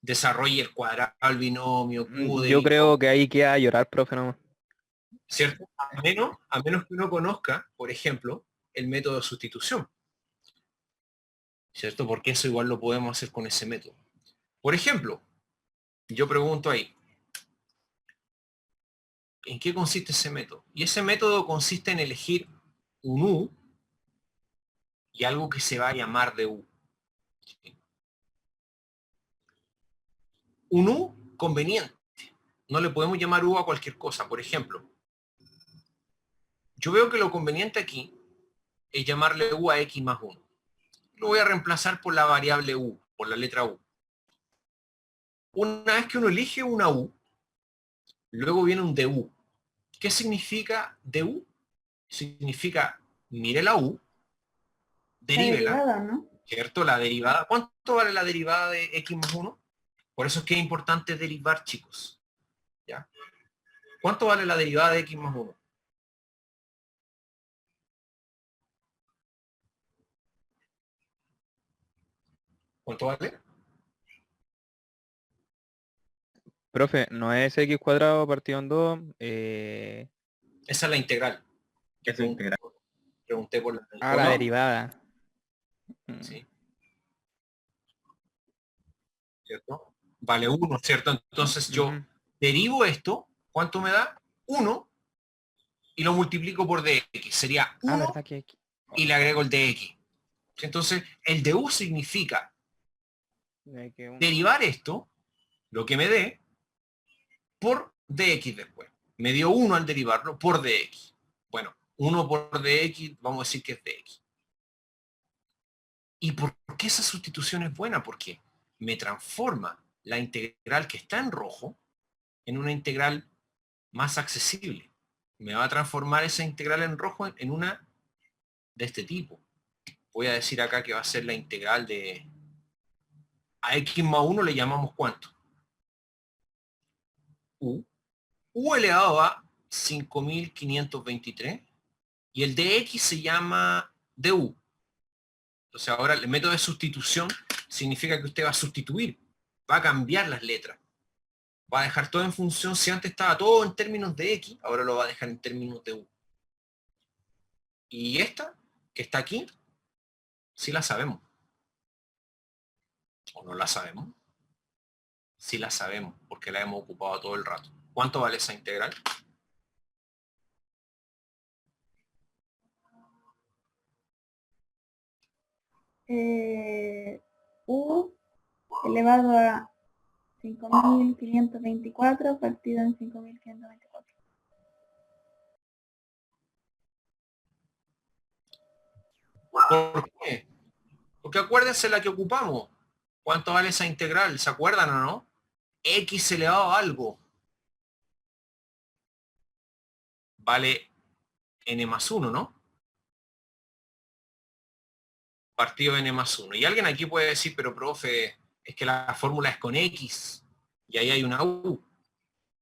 [SPEAKER 1] desarrolle el cuadrado, el binomio, cubo de
[SPEAKER 2] Yo creo
[SPEAKER 1] binomio,
[SPEAKER 2] que ahí queda a llorar, profe, nomás.
[SPEAKER 1] ¿cierto? A menos que uno conozca, por ejemplo, el método de sustitución, ¿cierto? Porque eso igual lo podemos hacer con ese método. Por ejemplo, yo pregunto ahí, ¿en qué consiste ese método? Y ese método consiste en elegir un U y algo que se va a llamar de U. Un U conveniente. No le podemos llamar U a cualquier cosa. Por ejemplo, yo veo que lo conveniente aquí es llamarle U a X más 1. Lo voy a reemplazar por la variable U, por la letra U. Una vez que uno elige una U, luego viene un DU. ¿Qué significa DU? Significa, mire la U,
[SPEAKER 3] La
[SPEAKER 1] derívela,
[SPEAKER 3] derivada, ¿no?
[SPEAKER 1] ¿cierto? La derivada. ¿Cuánto vale la derivada de X más 1? Por eso es que es importante derivar, chicos. ¿Ya? ¿Cuánto vale la derivada de X más 1? ¿Cuánto vale?
[SPEAKER 2] Profe, no es x cuadrado partido en 2.
[SPEAKER 1] Esa es la integral. Que
[SPEAKER 5] Eso es integral.
[SPEAKER 1] pregunté por la...
[SPEAKER 2] Ah,
[SPEAKER 1] ¿o
[SPEAKER 2] la
[SPEAKER 1] no?
[SPEAKER 2] derivada.
[SPEAKER 1] Sí, ¿cierto? Vale 1, ¿cierto? Entonces yo
[SPEAKER 2] Ujú.
[SPEAKER 1] derivo esto, ¿cuánto me da? 1 y lo multiplico por dx. Sería
[SPEAKER 2] Ah,
[SPEAKER 1] 1
[SPEAKER 2] ¿verdad que aquí?
[SPEAKER 1] y le agrego el dx. Entonces, el du significa derivar esto, lo que me dé, por dx después. Me dio 1 al derivarlo por dx. Bueno, 1 por dx, vamos a decir que es dx. ¿Y por qué esa sustitución es buena? Porque me transforma la integral que está en rojo en una integral más accesible. Me va a transformar esa integral en rojo en una de este tipo. Voy a decir acá que va a ser la integral de... A x más 1 le llamamos ¿cuánto? U. U elevado a 5.523 y el dx se llama du. Entonces ahora el método de sustitución significa que usted va a sustituir, va a cambiar las letras. Va a dejar todo en función, si antes estaba todo en términos de x, ahora lo va a dejar en términos de u. Y esta, que está aquí, sí la sabemos. ¿O no la sabemos? Sí la sabemos, porque la hemos ocupado todo el rato. ¿Cuánto vale esa integral?
[SPEAKER 3] U elevado a 5.524 partido en 5.524.
[SPEAKER 1] ¿Por qué? Porque acuérdense la que ocupamos. ¿Cuánto vale esa integral? ¿Se acuerdan o no? X elevado a algo vale n más 1, ¿no? Partido n más 1. Y alguien aquí puede decir, pero profe, es que la fórmula es con X y ahí hay una U.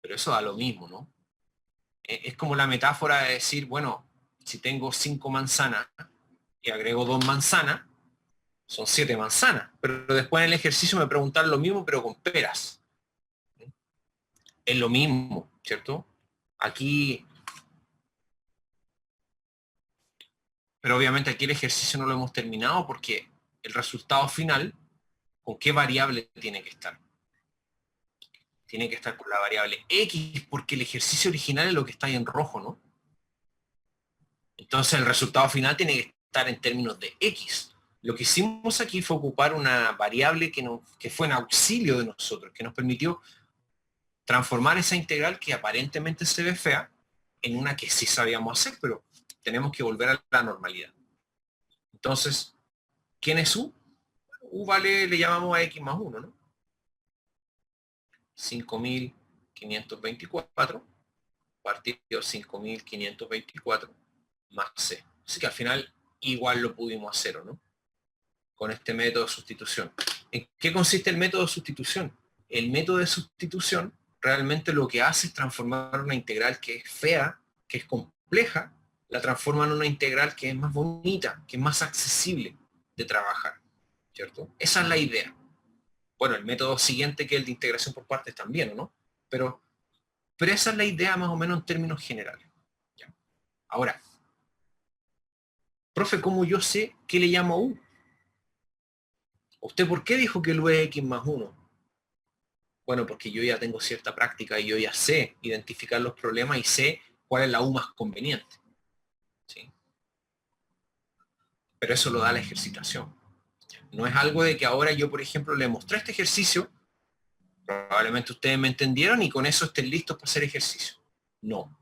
[SPEAKER 1] Pero eso da lo mismo, ¿no? Es como la metáfora de decir, bueno, si tengo 5 manzanas y agrego 2 manzanas, son 7 manzanas. Pero después en el ejercicio me preguntan lo mismo, pero con peras. Es lo mismo, ¿cierto? Aquí, pero obviamente aquí el ejercicio no lo hemos terminado porque el resultado final, ¿con qué variable tiene que estar? Tiene que estar con la variable X, porque el ejercicio original es lo que está ahí en rojo, ¿no? Entonces el resultado final tiene que estar en términos de X. Lo que hicimos aquí fue ocupar una variable que fue en auxilio de nosotros, que nos permitió transformar esa integral que aparentemente se ve fea en una que sí sabíamos hacer, pero tenemos que volver a la normalidad. Entonces, ¿quién es U? U vale, le llamamos a X más 1, ¿no? 5.524 partido 5.524 más C. Así que al final igual lo pudimos hacer, ¿o no? Con este método de sustitución. ¿En qué consiste el método de sustitución? El método de sustitución realmente lo que hace es transformar una integral que es fea, que es compleja, la transforma en una integral que es más bonita, que es más accesible de trabajar, ¿cierto? Esa es la idea. Bueno, el método siguiente que el de integración por partes también, ¿no? Pero esa es la idea más o menos en términos generales. ¿Ya? Ahora, profe, ¿cómo yo sé qué le llamo U? ¿Usted por qué dijo que el U es X más 1? Bueno, porque yo ya tengo cierta práctica y yo ya sé identificar los problemas y sé cuál es la U más conveniente. ¿Sí? Pero eso lo da la ejercitación. No es algo de que ahora yo, por ejemplo, le mostré este ejercicio, probablemente ustedes me entendieron y con eso estén listos para hacer ejercicio. No.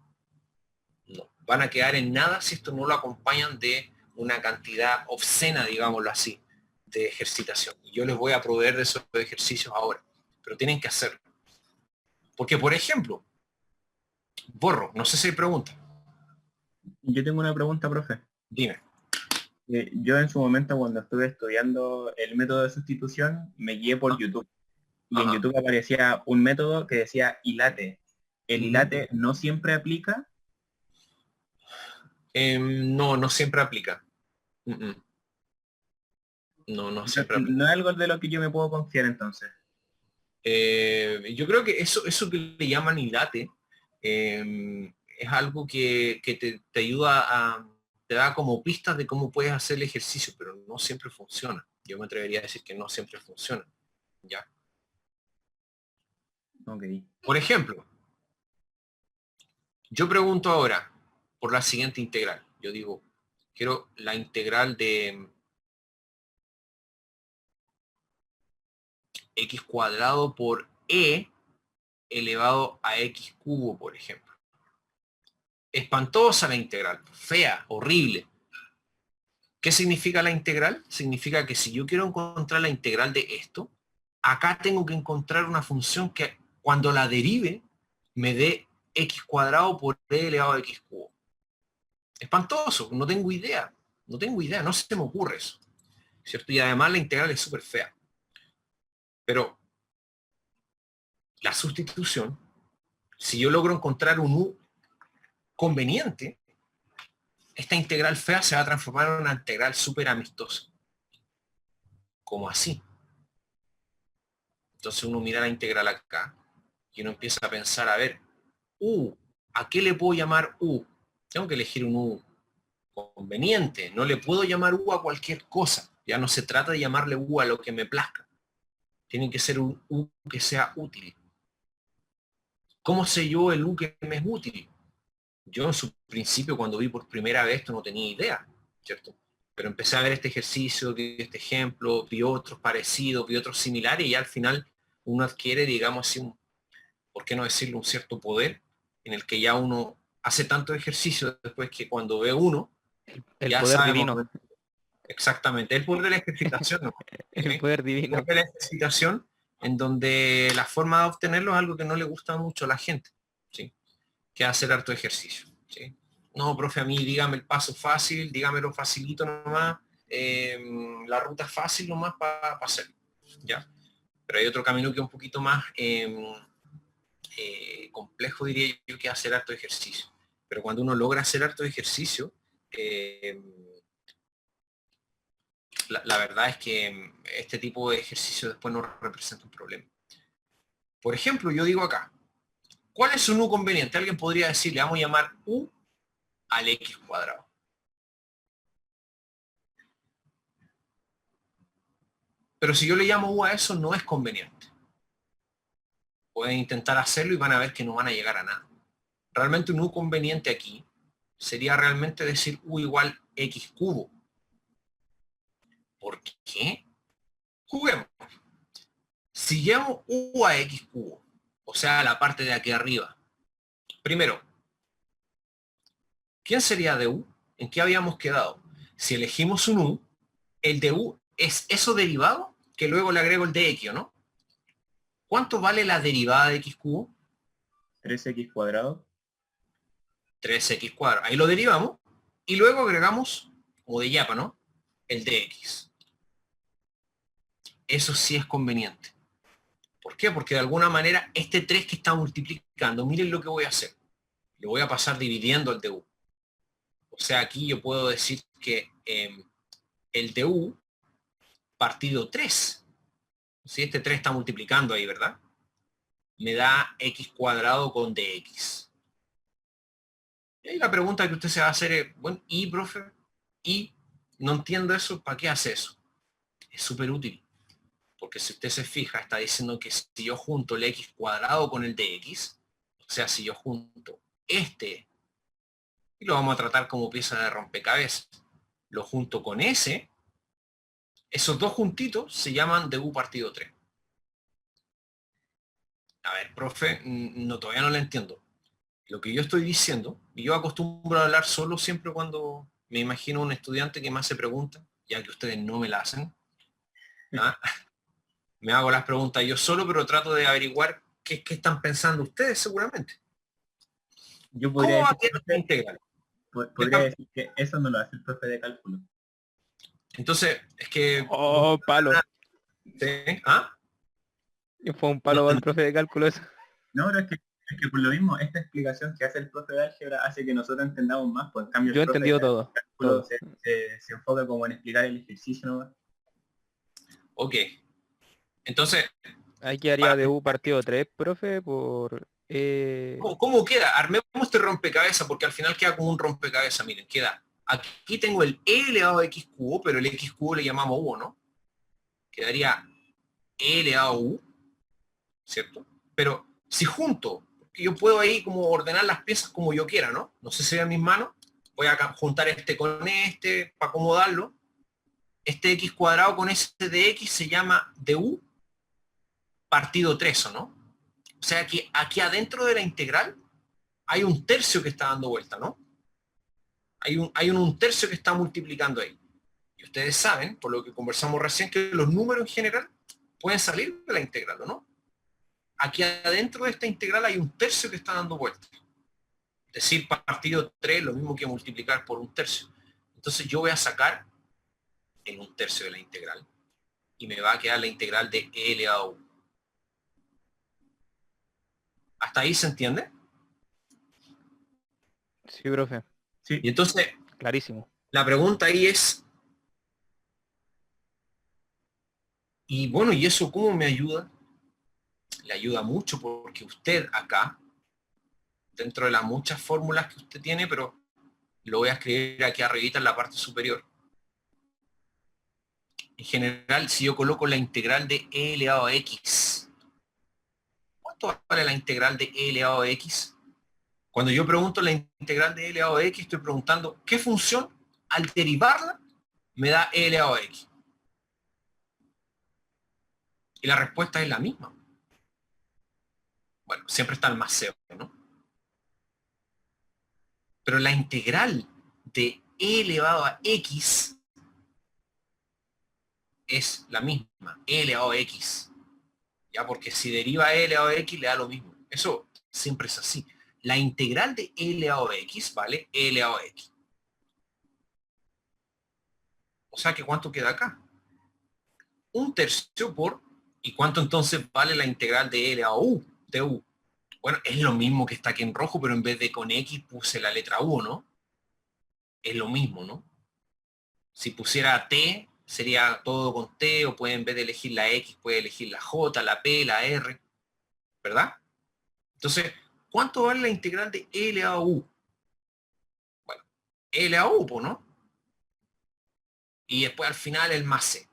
[SPEAKER 1] No. Van a quedar en nada si esto no lo acompañan de una cantidad obscena, digámoslo así, de ejercitación. Y yo les voy a proveer de esos ejercicios ahora. Pero tienen que hacerlo. Porque, por ejemplo, borro, no sé si hay pregunta.
[SPEAKER 5] Yo tengo una pregunta, profe.
[SPEAKER 1] Dime.
[SPEAKER 5] Yo en su momento cuando estuve estudiando el método de sustitución me guié por YouTube. Y en
[SPEAKER 1] Ajá.
[SPEAKER 5] YouTube aparecía un método que decía hilate. ¿El hilate no siempre aplica?
[SPEAKER 1] No, no siempre aplica. No, no siempre aplica.
[SPEAKER 5] No es algo de lo que yo me puedo confiar entonces.
[SPEAKER 1] Yo creo que eso que le llaman hilate es algo que te ayuda te da como pistas de cómo puedes hacer el ejercicio, pero no siempre funciona. Yo me atrevería a decir que no siempre funciona. ¿Ya?
[SPEAKER 5] Ok.
[SPEAKER 1] Por ejemplo, yo pregunto ahora por la siguiente integral. Yo digo, quiero la integral de x cuadrado por e elevado a x cubo, por ejemplo. Espantosa la integral, fea, horrible. ¿Qué significa la integral? Significa que si yo quiero encontrar la integral de esto, acá tengo que encontrar una función que cuando la derive me dé x cuadrado por e elevado a x cubo. Espantoso, no tengo idea, no se me ocurre eso, ¿cierto? Y además la integral es súper fea. Pero la sustitución, si yo logro encontrar un u conveniente, esta integral fea se va a transformar en una integral súper amistosa. Como así. Entonces uno mira la integral acá y uno empieza a pensar, a ver, ¿a qué le puedo llamar u? Tengo que elegir un u conveniente. No le puedo llamar u a cualquier cosa. Ya no se trata de llamarle u a lo que me plazca. Tiene que ser un u que sea útil. ¿Cómo sé yo el u que me es útil? Yo en su principio cuando vi por primera vez esto no tenía idea, ¿cierto? Pero empecé a ver este ejercicio, vi este ejemplo, vi otros parecidos, vi otros similares, y al final uno adquiere, digamos así, ¿por qué no decirlo? Un cierto poder, en el que ya uno hace tanto ejercicio después que cuando ve uno,
[SPEAKER 2] El
[SPEAKER 1] ya
[SPEAKER 2] poder
[SPEAKER 1] sabe
[SPEAKER 2] divino.
[SPEAKER 1] exactamente. El poder de la ejercitación, ¿no?
[SPEAKER 2] El
[SPEAKER 1] ¿Sí?
[SPEAKER 2] poder
[SPEAKER 1] El
[SPEAKER 2] divino.
[SPEAKER 1] poder de la ejercitación, en donde la forma de obtenerlo es algo que no le gusta mucho a la gente, ¿sí? Que es hacer harto ejercicio, ¿sí? No, profe, a mí dígame el paso fácil, dígamelo facilito nomás, la ruta fácil nomás para hacerlo, ¿ya? Pero hay otro camino que es un poquito más complejo, diría yo, que hacer harto ejercicio. Pero cuando uno logra hacer harto ejercicio, eh, la verdad es que este tipo de ejercicio después no representa un problema. Por ejemplo, yo digo acá, ¿cuál es un u conveniente? Alguien podría decir, le vamos a llamar u al x cuadrado. Pero si yo le llamo u a eso, no es conveniente. Pueden intentar hacerlo y van a ver que no van a llegar a nada. Realmente un u conveniente aquí sería realmente decir u igual x cubo. ¿Por qué? Juguemos. Si llamo u a x cubo, o sea, la parte de aquí arriba, primero, ¿quién sería de u? ¿En qué habíamos quedado? Si elegimos un u, el de u es eso derivado que luego le agrego el de x, ¿no? ¿Cuánto vale la derivada de x cubo?
[SPEAKER 5] 3x cuadrado.
[SPEAKER 1] 3x cuadrado. Ahí lo derivamos y luego agregamos, como de yapa, ¿no? El de x. Eso sí es conveniente. ¿Por qué? Porque de alguna manera este 3 que está multiplicando, miren lo que voy a hacer. Lo voy a pasar dividiendo el de u. O sea, aquí yo puedo decir que el de u partido 3, si este 3 está multiplicando ahí, ¿verdad? Me da x cuadrado con dx. Y ahí la pregunta que usted se va a hacer es, bueno, ¿y, profe? ¿Y? No entiendo eso, ¿para qué hace eso? Es súper útil. Porque si usted se fija, está diciendo que si yo junto el x cuadrado con el dx, o sea, si yo junto este, y lo vamos a tratar como pieza de rompecabezas, lo junto con ese, esos dos juntitos se llaman de u partido 3. A ver, profe, no, todavía no lo entiendo. Lo que yo estoy diciendo, y yo acostumbro a hablar solo siempre cuando me imagino un estudiante que me hace preguntas, ya que ustedes no me la hacen. ¿Ah? Me hago las preguntas yo solo, pero trato de averiguar qué están pensando ustedes seguramente.
[SPEAKER 5] Yo
[SPEAKER 1] ¿Cómo
[SPEAKER 5] podría
[SPEAKER 1] va a
[SPEAKER 5] decir,
[SPEAKER 1] quedar esta
[SPEAKER 5] profe,
[SPEAKER 1] integral?
[SPEAKER 5] podría decir que eso no lo hace el profe de cálculo.
[SPEAKER 1] Entonces, es que...
[SPEAKER 2] Oh, palo.
[SPEAKER 1] ¿Sí? ¿Ah?
[SPEAKER 2] Fue un palo para el profe de cálculo eso.
[SPEAKER 5] No, pero es que por lo mismo, esta explicación que hace el profe de álgebra hace que nosotros entendamos más, pues en cambio
[SPEAKER 2] Yo he
[SPEAKER 5] el profe
[SPEAKER 2] entendido
[SPEAKER 5] de
[SPEAKER 2] todo.
[SPEAKER 5] cálculo
[SPEAKER 2] Todo.
[SPEAKER 5] se enfoca como en explicar el ejercicio nomás.
[SPEAKER 1] Ok. Entonces,
[SPEAKER 2] Ahí quedaría de u partido 3, profe, por...
[SPEAKER 1] ¿cómo queda? Armemos este rompecabezas, porque al final queda como un rompecabezas. Miren, queda. Aquí tengo el e elevado a x cubo, pero el x cubo le llamamos u, ¿no? Quedaría e elevado a u, ¿cierto? Pero si junto, yo puedo ahí como ordenar las piezas como yo quiera, ¿no? No sé si vean mis manos. Voy a juntar este con este para acomodarlo. Este x cuadrado con este de x se llama du partido 3, ¿o no? O sea que aquí adentro de la integral hay un tercio que está dando vuelta, ¿no? Hay un tercio que está multiplicando ahí. Y ustedes saben, por lo que conversamos recién, que los números en general pueden salir de la integral, ¿o no? Aquí adentro de esta integral hay un tercio que está dando vuelta. Es decir, partido 3 lo mismo que multiplicar por un tercio. Entonces yo voy a sacar en un tercio de la integral y me va a quedar la integral de e elevado a u. ¿Hasta ahí se entiende?
[SPEAKER 2] Sí, profe.
[SPEAKER 5] Sí,
[SPEAKER 1] Y entonces
[SPEAKER 2] Clarísimo.
[SPEAKER 1] la pregunta ahí es, y bueno, ¿y eso cómo me ayuda? Le ayuda mucho porque usted acá, dentro de las muchas fórmulas que usted tiene, pero lo voy a escribir aquí arribita en la parte superior. En general, si yo coloco la integral de e elevado a x, ¿cuánto vale la integral de e elevado a x? Cuando yo pregunto la integral de e elevado a x, estoy preguntando qué función, al derivarla, me da E elevado a X. Y la respuesta es la misma. Bueno, siempre está el más cero, ¿no? Pero la integral de E elevado a X es la misma, E elevado a X. ¿Ya? Porque si deriva E elevado a X le da lo mismo. Eso siempre es así. La integral de E elevado a X vale E elevado a X. O sea que ¿cuánto queda acá? 1/3 por... ¿Y cuánto entonces vale la integral de E elevado a U? De U. Bueno, es lo mismo que está aquí en rojo, pero en vez de con X puse la letra U, ¿no? Es lo mismo, ¿no? Si pusiera T, sería todo con T, o puede en vez de elegir la X, puede elegir la J, la P, la R, ¿verdad? Entonces, ¿cuánto vale la integral de E elevado a U? Bueno, E elevado a U, pues, ¿no? Y después al final el más C.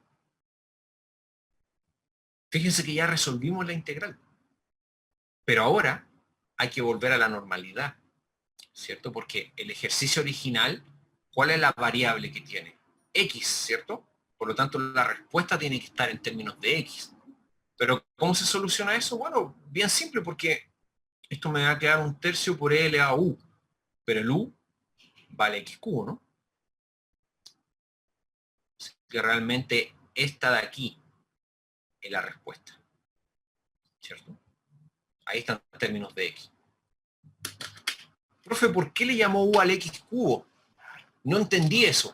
[SPEAKER 1] Fíjense que ya resolvimos la integral. Pero ahora hay que volver a la normalidad, ¿cierto? Porque el ejercicio original, ¿cuál es la variable que tiene? X, ¿cierto? Por lo tanto, la respuesta tiene que estar en términos de X. Pero, ¿cómo se soluciona eso? Bueno, bien simple, porque esto me va a quedar 1/3 por E elevado a U. Pero el U vale X cubo, ¿no? Así que realmente esta de aquí es la respuesta, ¿cierto? Ahí están los términos de X. Profe, ¿por qué le llamó U al X cubo? No entendí eso.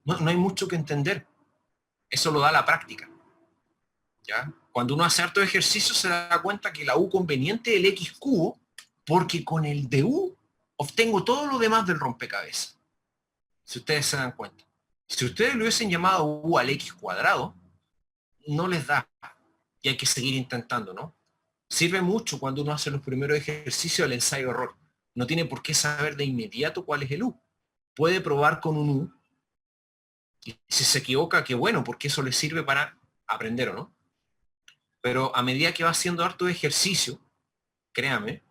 [SPEAKER 1] No hay mucho que entender. Eso lo da la práctica. ¿Ya? Cuando uno hace harto ejercicio se da cuenta que la U conveniente es el X cubo, porque con el de U obtengo todo lo demás del rompecabezas. Si ustedes se dan cuenta. Si ustedes lo hubiesen llamado U al X cuadrado, no les da. Y hay que seguir intentando, ¿no? Sirve mucho cuando uno hace los primeros ejercicios del ensayo-error. No tiene por qué saber de inmediato cuál es el U. Puede probar con un U. Y si se equivoca, qué bueno, porque eso le sirve para aprender, ¿o no? Pero a medida que va haciendo harto ejercicio, créame,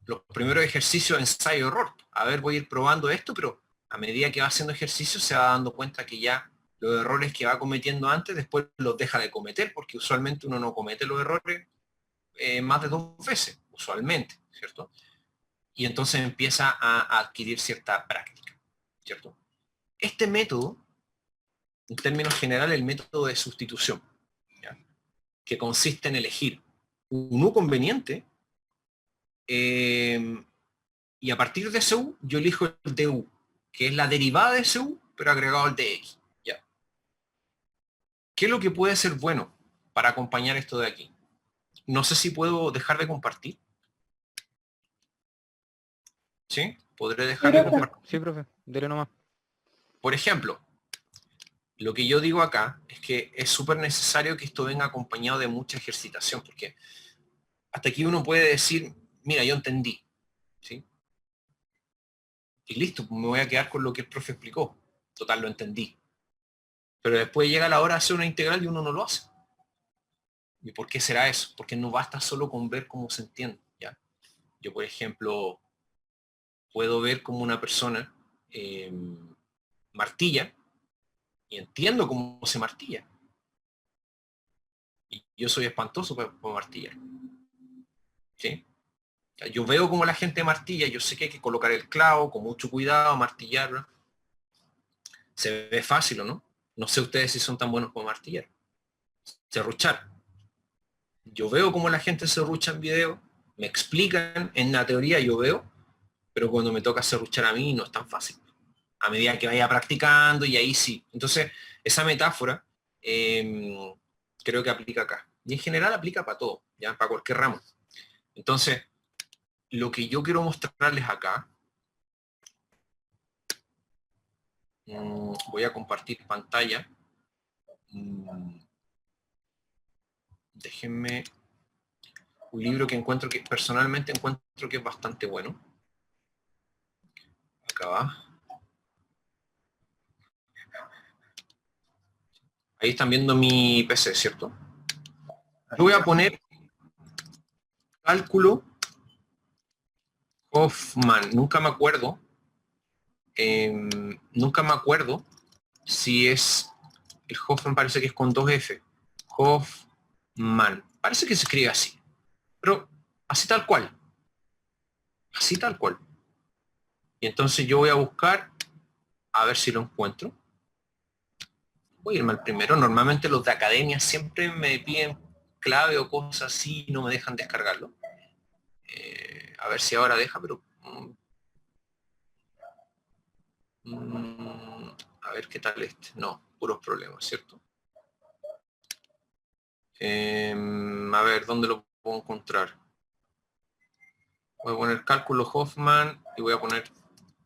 [SPEAKER 1] los primeros ejercicios de ensayo-error. A ver, voy a ir probando esto, pero a medida que va haciendo ejercicio se va dando cuenta que ya los errores que va cometiendo antes, después los deja de cometer, porque usualmente uno no comete los errores más de 2 veces, usualmente, ¿cierto? Y entonces empieza a adquirir cierta práctica, ¿cierto? Este método, en términos generales, el método de sustitución, ¿ya? Que consiste en elegir un U conveniente, y a partir de ese U, yo elijo el de U, que es la derivada de ese U, pero agregado al de X, ¿ya? ¿Qué es lo que puede ser bueno para acompañar esto de aquí? No sé si puedo dejar de compartir. ¿Sí? ¿Podré dejar de compartir?
[SPEAKER 2] Sí, profe, dele nomás.
[SPEAKER 1] Por ejemplo, lo que yo digo acá es que es súper necesario que esto venga acompañado de mucha ejercitación, porque hasta aquí uno puede decir, mira, yo entendí, ¿sí? Y listo, pues me voy a quedar con lo que el profe explicó. Total, lo entendí. Pero después llega la hora de hacer una integral y uno no lo hace. ¿Y por qué será eso? Porque no basta solo con ver cómo se entiende, ¿ya? Yo, por ejemplo, puedo ver cómo una persona martilla y entiendo cómo se martilla. Y yo soy espantoso para martillar. ¿Sí? Yo veo cómo la gente martilla, yo sé que hay que colocar el clavo con mucho cuidado, martillarlo. Se ve fácil, ¿o no? No sé ustedes si son tan buenos como martillar. Serruchar. Yo veo cómo la gente serrucha en video, me explican, en la teoría yo veo, pero cuando me toca serruchar a mí no es tan fácil. A medida que vaya practicando y ahí sí. Entonces, esa metáfora creo que aplica acá. Y en general aplica para todo, ¿ya? Para cualquier ramo. Entonces, lo que yo quiero mostrarles acá, voy a compartir pantalla. Déjenme un libro que encuentro que personalmente encuentro que es bastante bueno. Acá va. Ahí están viendo mi PC, ¿cierto? Yo voy a poner cálculo Hoffman. Nunca me acuerdo si es el Hoffman, parece que es con 2F. Hoffman. Parece que se escribe así. Pero así tal cual. Así tal cual. Y entonces yo voy a buscar a ver si lo encuentro. Voy a irme al primero. Normalmente los de academia siempre me piden clave o cosas así y no me dejan descargarlo. A ver si ahora deja, pero... a ver qué tal este. No, puros problemas, ¿cierto? A ver, ¿dónde lo puedo encontrar? Voy a poner cálculo Hoffman y voy a poner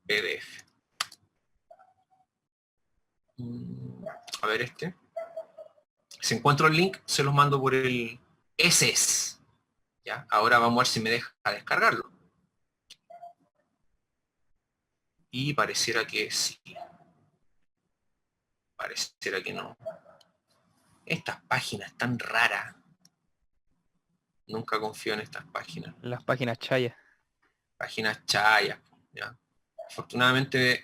[SPEAKER 1] PDF. A ver este. Si encuentro el link, se los mando por el SS. ¿Ya? Ahora vamos a ver si me deja descargarlo. Y pareciera que sí. Pareciera que no. Estas páginas tan raras. Nunca confío en estas páginas.
[SPEAKER 2] Las páginas chayas.
[SPEAKER 1] Páginas chayas. ¿Ya? Afortunadamente,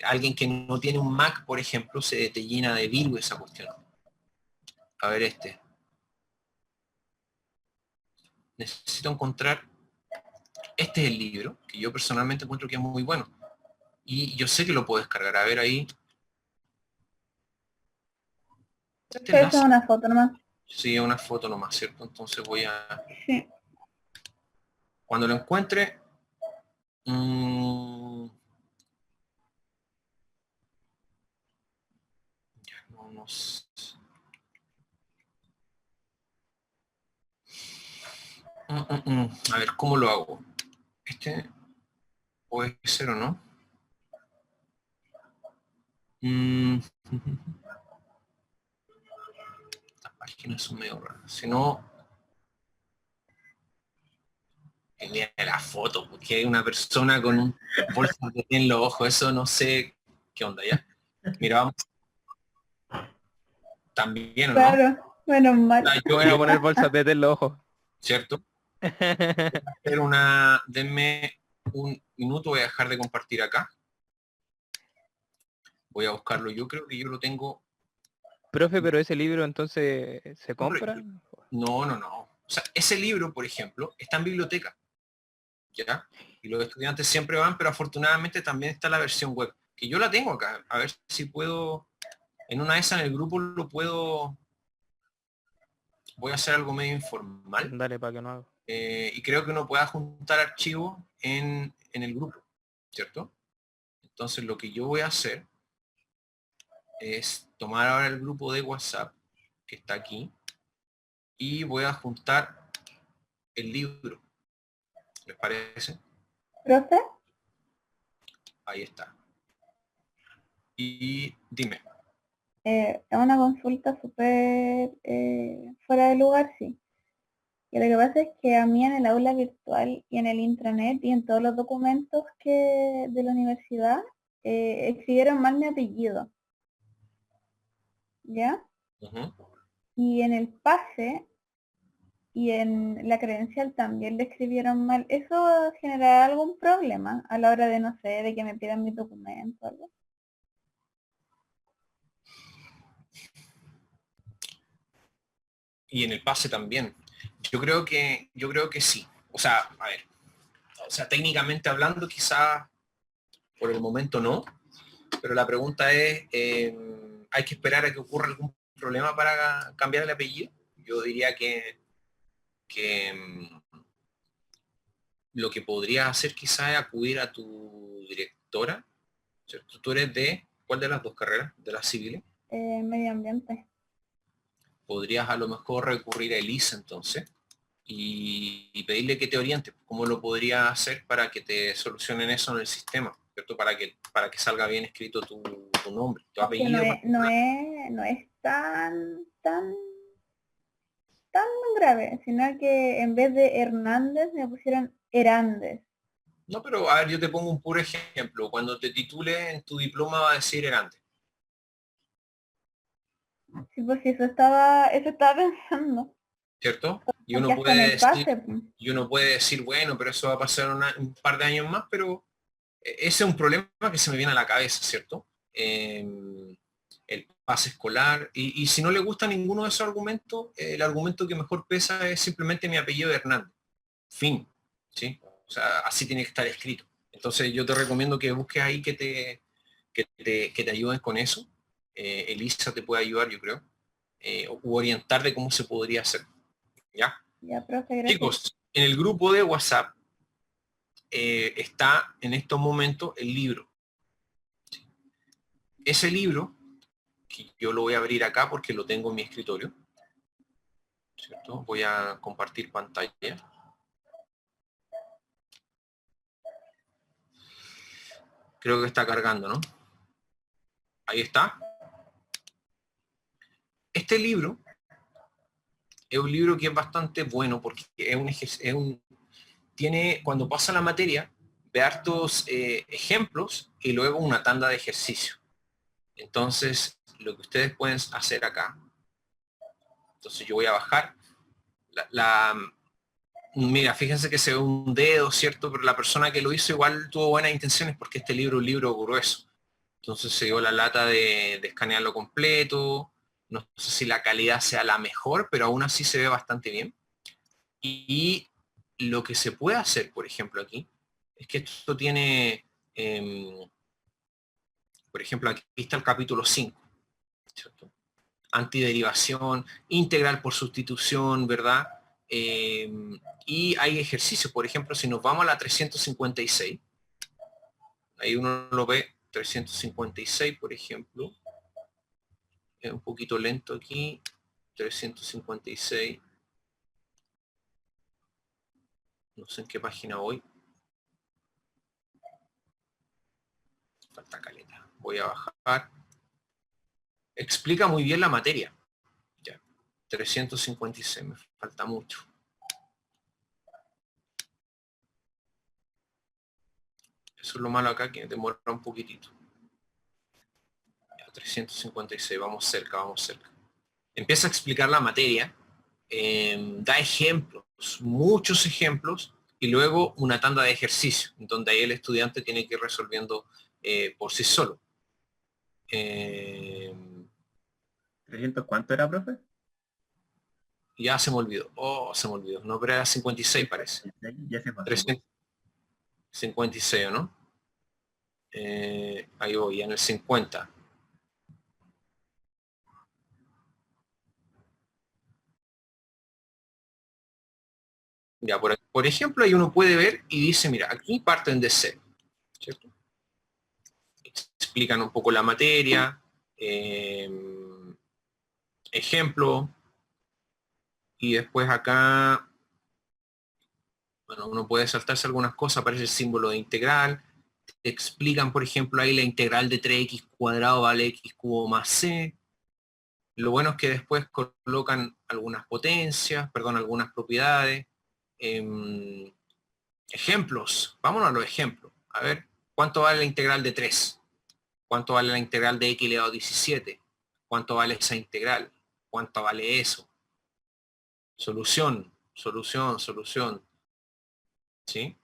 [SPEAKER 1] alguien que no tiene un Mac, por ejemplo, se te llena de virus esa cuestión. A ver este. Necesito encontrar... Este es el libro, que yo personalmente encuentro que es muy bueno. Y yo sé que lo puedo descargar. A ver ahí. Este
[SPEAKER 3] Pero eso es una foto nomás.
[SPEAKER 1] Sí, una foto nomás, ¿cierto? Entonces voy a...
[SPEAKER 3] Sí.
[SPEAKER 1] Cuando lo encuentre... ya no sé. A ver, ¿cómo lo hago? Este puede ser o no. Estas páginas son medio raras. Si no... Mira la foto, porque hay una persona con un bolso de té en los ojos, eso no sé qué onda ya. Mira, vamos. También, ¿o no?
[SPEAKER 3] Claro, menos mal.
[SPEAKER 1] Yo
[SPEAKER 2] Voy a poner bolsas de té en los ojos.
[SPEAKER 1] ¿cierto? Hacer una... Denme un minuto, voy a dejar de compartir acá. Voy a buscarlo. Yo creo que yo lo tengo...
[SPEAKER 2] Profe, pero ese libro entonces se compra.
[SPEAKER 1] No, no, no. O sea, ese libro, por ejemplo, está en biblioteca. ¿Ya? Y los estudiantes siempre van, pero afortunadamente también está la versión web. Que yo la tengo acá. A ver si puedo... En una de esas en el grupo lo puedo... Voy a hacer algo medio informal.
[SPEAKER 2] Dale, para que no haga.
[SPEAKER 1] Y creo que uno pueda juntar archivos en el grupo, ¿cierto? Entonces lo que yo voy a hacer es tomar ahora el grupo de WhatsApp que está aquí y voy a juntar el libro. ¿Les parece?
[SPEAKER 3] ¿Profe?
[SPEAKER 1] Ahí está. Y dime.
[SPEAKER 3] Es una consulta súper fuera de lugar, sí. Y lo que pasa es que a mí en el aula virtual y en el intranet y en todos los documentos de la universidad escribieron mal mi apellido. ¿Ya?
[SPEAKER 1] Ujú.
[SPEAKER 3] Y en el pase y en la credencial también le escribieron mal. ¿Eso generará algún problema a la hora de, no sé, de que me pidan mis documentos o algo?
[SPEAKER 1] Y en el pase también. Yo creo que sí. O sea, a ver. O sea, técnicamente hablando, quizás por el momento no. Pero la pregunta es, ¿hay que esperar a que ocurra algún problema para cambiar el apellido? Yo diría que lo que podrías hacer quizás es acudir a tu directora, ¿cierto? Tú eres de, ¿cuál de las dos carreras? De las civiles.
[SPEAKER 3] Medio ambiente.
[SPEAKER 1] Podrías a lo mejor recurrir a Elisa entonces y pedirle que te oriente. ¿Cómo lo podrías hacer para que te solucionen eso en el sistema? ¿Cierto? Para que salga bien escrito tu nombre, tu
[SPEAKER 3] Que
[SPEAKER 1] apellido.
[SPEAKER 3] no es tan grave, sino que en vez de Hernández me pusieron Herández.
[SPEAKER 1] No, pero a ver, yo te pongo un puro ejemplo. Cuando te titules en tu diploma va a decir Herante,
[SPEAKER 3] Sí, pues sí, eso estaba pensando.
[SPEAKER 1] ¿cierto? Y
[SPEAKER 3] Porque
[SPEAKER 1] uno
[SPEAKER 3] hasta en
[SPEAKER 1] puede
[SPEAKER 3] el
[SPEAKER 1] decir,
[SPEAKER 3] pase, pues.
[SPEAKER 1] bueno, pero eso va a pasar un par de años más, pero ese es un problema que se me viene a la cabeza, ¿cierto? base escolar, y si no le gusta ninguno de esos argumentos, el argumento que mejor pesa es simplemente mi apellido de Hernández. Fin. ¿Sí? O sea, así tiene que estar escrito. Entonces yo te recomiendo que busques ahí que te ayuden con eso. Elisa te puede ayudar, yo creo, u orientar de cómo se podría hacer. ¿Ya?
[SPEAKER 3] Ya, profe, gracias.
[SPEAKER 1] Chicos, en el grupo de WhatsApp está en estos momentos el libro. Ese libro, que yo lo voy a abrir acá porque lo tengo en mi escritorio, ¿cierto? Voy a compartir pantalla. Creo que está cargando, ¿no? Ahí está. Este libro es un libro que es bastante bueno porque tiene, cuando pasa la materia, ve hartos ejemplos y luego una tanda de ejercicio. Entonces, lo que ustedes pueden hacer acá, entonces yo voy a bajar mira, fíjense que se ve un dedo, ¿cierto? Pero la persona que lo hizo igual tuvo buenas intenciones porque este libro es un libro grueso. Entonces se dio la lata de escanearlo completo. No sé si la calidad sea la mejor, pero aún así se ve bastante bien. Y lo que se puede hacer, por ejemplo, aquí, es que esto tiene, por ejemplo, aquí está el capítulo 5, ¿cierto? Antiderivación, integral por sustitución, ¿verdad? Y hay ejercicios, por ejemplo, si nos vamos a la 356, ahí uno lo ve, 356, por ejemplo, es un poquito lento aquí, 356, no sé en qué página voy, falta caleta, voy a bajar, explica muy bien la materia, ya, 356, me falta mucho. Eso es lo malo acá, que demora un poquitito. Ya, 356, vamos cerca, vamos cerca. Empieza a explicar la materia, da ejemplos, muchos ejemplos, y luego una tanda de ejercicio, donde ahí el estudiante tiene que ir resolviendo por sí solo.
[SPEAKER 5] 300, ¿cuánto era, profe?
[SPEAKER 1] Ya se me olvidó. Oh, se me olvidó. No, pero era 56 parece.
[SPEAKER 5] Ya se pasó.
[SPEAKER 1] 356, ¿no? Ahí voy, ya en el 50. Ya, por ejemplo, ahí uno puede ver y dice, mira, aquí parten de cero, ¿cierto? Explican un poco la materia, ejemplo, y después acá, bueno, uno puede saltarse algunas cosas, aparece el símbolo de integral, te explican, por ejemplo, ahí la integral de 3x cuadrado vale x cubo más c. Lo bueno es que después colocan algunas potencias, perdón, algunas propiedades, ejemplos, vámonos a los ejemplos. A ver, ¿cuánto vale la integral de 3? ¿Cuánto vale la integral de x elevado a 17? ¿Cuánto vale esa integral? ¿Cuánto vale eso? Solución, solución, solución. ¿Sí?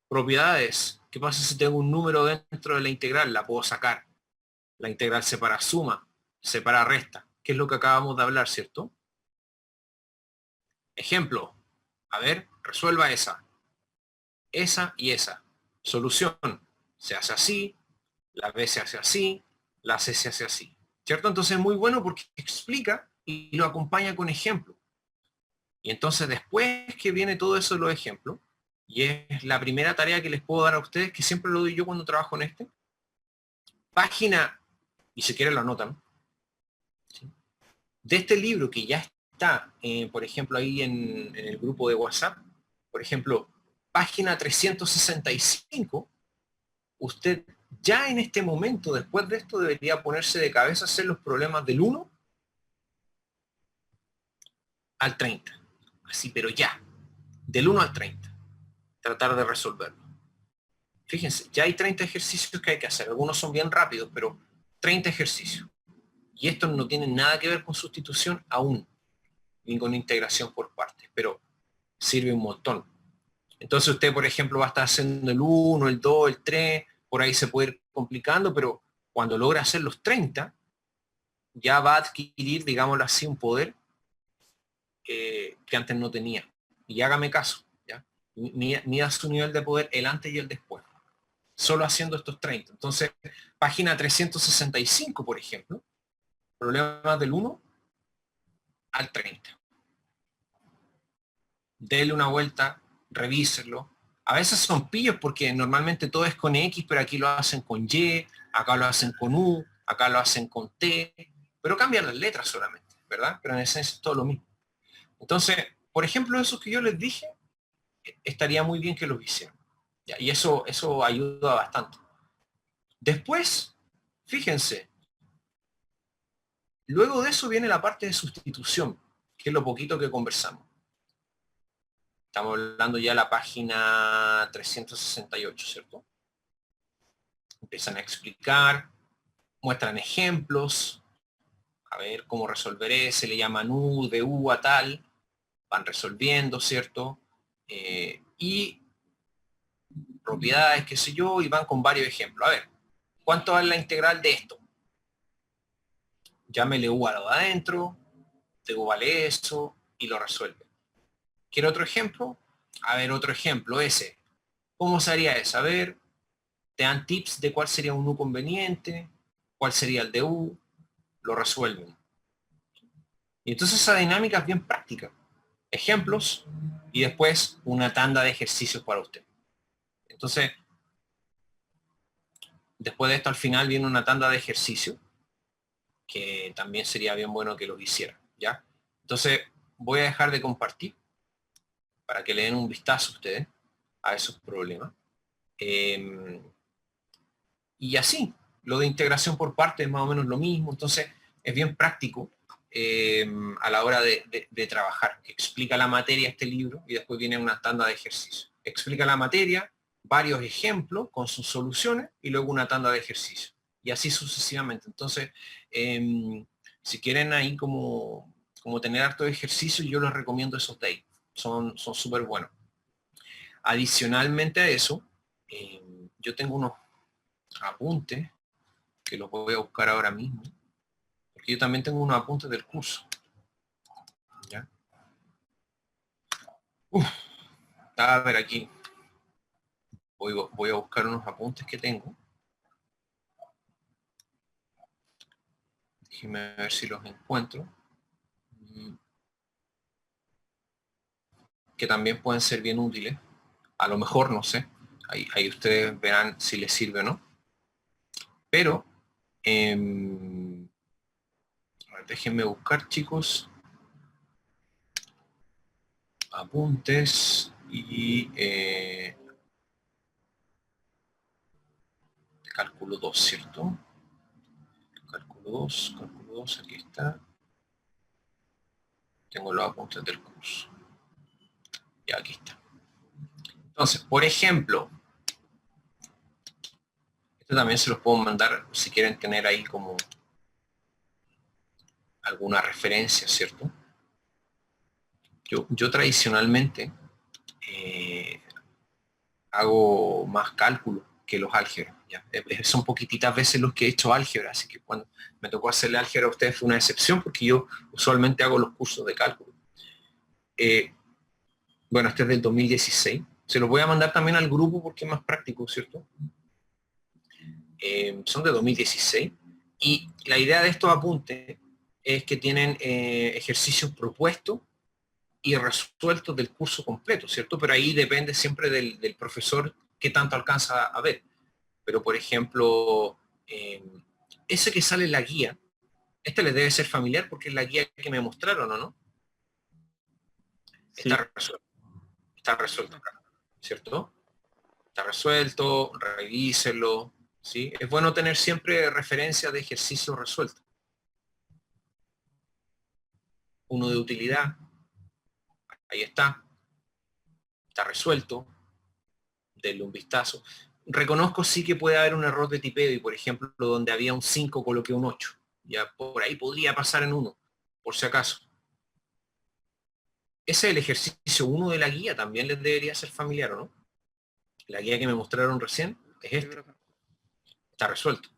[SPEAKER 1] Propiedades. ¿Qué pasa si tengo un número dentro de la integral? La puedo sacar. La integral separa suma, separa resta, que es lo que acabamos de hablar, ¿cierto? Ejemplo. A ver, resuelva esa. Esa y esa. Solución. Se hace así, la B se hace así, la C se hace así. ¿Cierto? Entonces es muy bueno porque explica y lo acompaña con ejemplos. Y entonces después que viene todo eso de los ejemplos, y es la primera tarea que les puedo dar a ustedes, que siempre lo doy yo cuando trabajo en este, página, y si quieren lo anotan, ¿sí? De este libro que ya está, por ejemplo, ahí en el grupo de WhatsApp, por ejemplo, página 365, usted ya en este momento, después de esto, debería ponerse de cabeza a hacer los problemas del 1 al 30. Así, pero ya, del 1 al 30. Tratar de resolverlo. Fíjense, ya hay 30 ejercicios que hay que hacer. Algunos son bien rápidos, pero 30 ejercicios. Y estos no tienen nada que ver con sustitución aún, ni con integración por partes, pero sirve un montón. Entonces usted, por ejemplo, va a estar haciendo el 1, el 2, el 3, por ahí se puede ir complicando, pero cuando logra hacer los 30, ya va a adquirir, digámoslo así, un poder que antes no tenía. Y hágame caso, ¿ya? Mida su nivel de poder el antes y el después. Solo haciendo estos 30. Entonces, página 365, por ejemplo, problemas del 1 al 30. Dele una vuelta, revísenlo. A veces son pillos porque normalmente todo es con X, pero aquí lo hacen con Y, acá lo hacen con U, acá lo hacen con T, pero cambian las letras solamente, ¿verdad? Pero en esencia es todo lo mismo. Entonces, por ejemplo, esos que yo les dije, estaría muy bien que los hicieran. ¿Ya? Y eso ayuda bastante. Después, fíjense, luego de eso viene la parte de sustitución, que es lo poquito que conversamos. Estamos hablando ya de la página 368, ¿cierto? Empiezan a explicar, muestran ejemplos, a ver cómo resolver ese, le llaman U, de U a tal, van resolviendo, ¿cierto? Y propiedades, qué sé yo, y van con varios ejemplos. A ver, ¿cuánto vale la integral de esto? Llámele U a lo de adentro, de U vale eso, y lo resuelve. ¿Quiere otro ejemplo? A ver, otro ejemplo, ese. ¿Cómo se haría eso? A ver, te dan tips de cuál sería un U conveniente, cuál sería el de U, lo resuelven. Y entonces esa dinámica es bien práctica. Ejemplos y después una tanda de ejercicios para usted. Entonces, después de esto al final viene una tanda de ejercicios que también sería bien bueno que los hiciera, ¿ya? Entonces, voy a dejar de compartir para que le den un vistazo a ustedes a esos problemas. Y así, lo de integración por parte es más o menos lo mismo, entonces es bien práctico a la hora de trabajar. Explica la materia este libro y después viene una tanda de ejercicios. Explica la materia, varios ejemplos con sus soluciones y luego una tanda de ejercicios. Y así sucesivamente. Entonces, si quieren ahí como tener harto ejercicio, yo les recomiendo esos de ahí. Son súper buenos. Adicionalmente a eso, yo tengo unos apuntes que los voy a buscar ahora mismo, porque yo también tengo unos apuntes del curso. ¿Ya? A ver aquí. Voy a buscar unos apuntes que tengo. Déjenme ver si los encuentro. Que también pueden ser bien útiles. A lo mejor, no sé. Ahí ustedes verán si les sirve o no. Pero, a ver, déjenme buscar, chicos. Apuntes y cálculo 2, ¿cierto? Cálculo 2, aquí está. Tengo los apuntes del curso. Ya aquí está. Entonces, por ejemplo, esto también se los puedo mandar si quieren tener ahí como alguna referencia, ¿cierto? Yo tradicionalmente hago más cálculo que los álgebras. ¿Ya? Son poquititas veces los que he hecho álgebra, así que cuando me tocó hacerle álgebra a ustedes fue una excepción porque yo usualmente hago los cursos de cálculo. Bueno, este es del 2016. Se los voy a mandar también al grupo porque es más práctico, ¿cierto? Son de 2016. Y la idea de estos apuntes es que tienen ejercicios propuestos y resueltos del curso completo, ¿cierto? Pero ahí depende siempre del profesor qué tanto alcanza a ver. Pero, por ejemplo, ese que sale en la guía, este les debe ser familiar porque es la guía que me mostraron, ¿o no?
[SPEAKER 5] Sí.
[SPEAKER 1] Está resuelto acá, ¿cierto? Está resuelto, revíselo, ¿sí? Es bueno tener siempre referencias de ejercicios resueltos. Uno de utilidad, ahí está resuelto, denle un vistazo. Reconozco sí que puede haber un error de tipeo y por ejemplo donde había un 5 coloqué un 8. Ya por ahí podría pasar en 1, por si acaso. Ese es el ejercicio 1 de la guía, también les debería ser familiar, ¿o no? La guía que me mostraron recién es este. Está resuelto.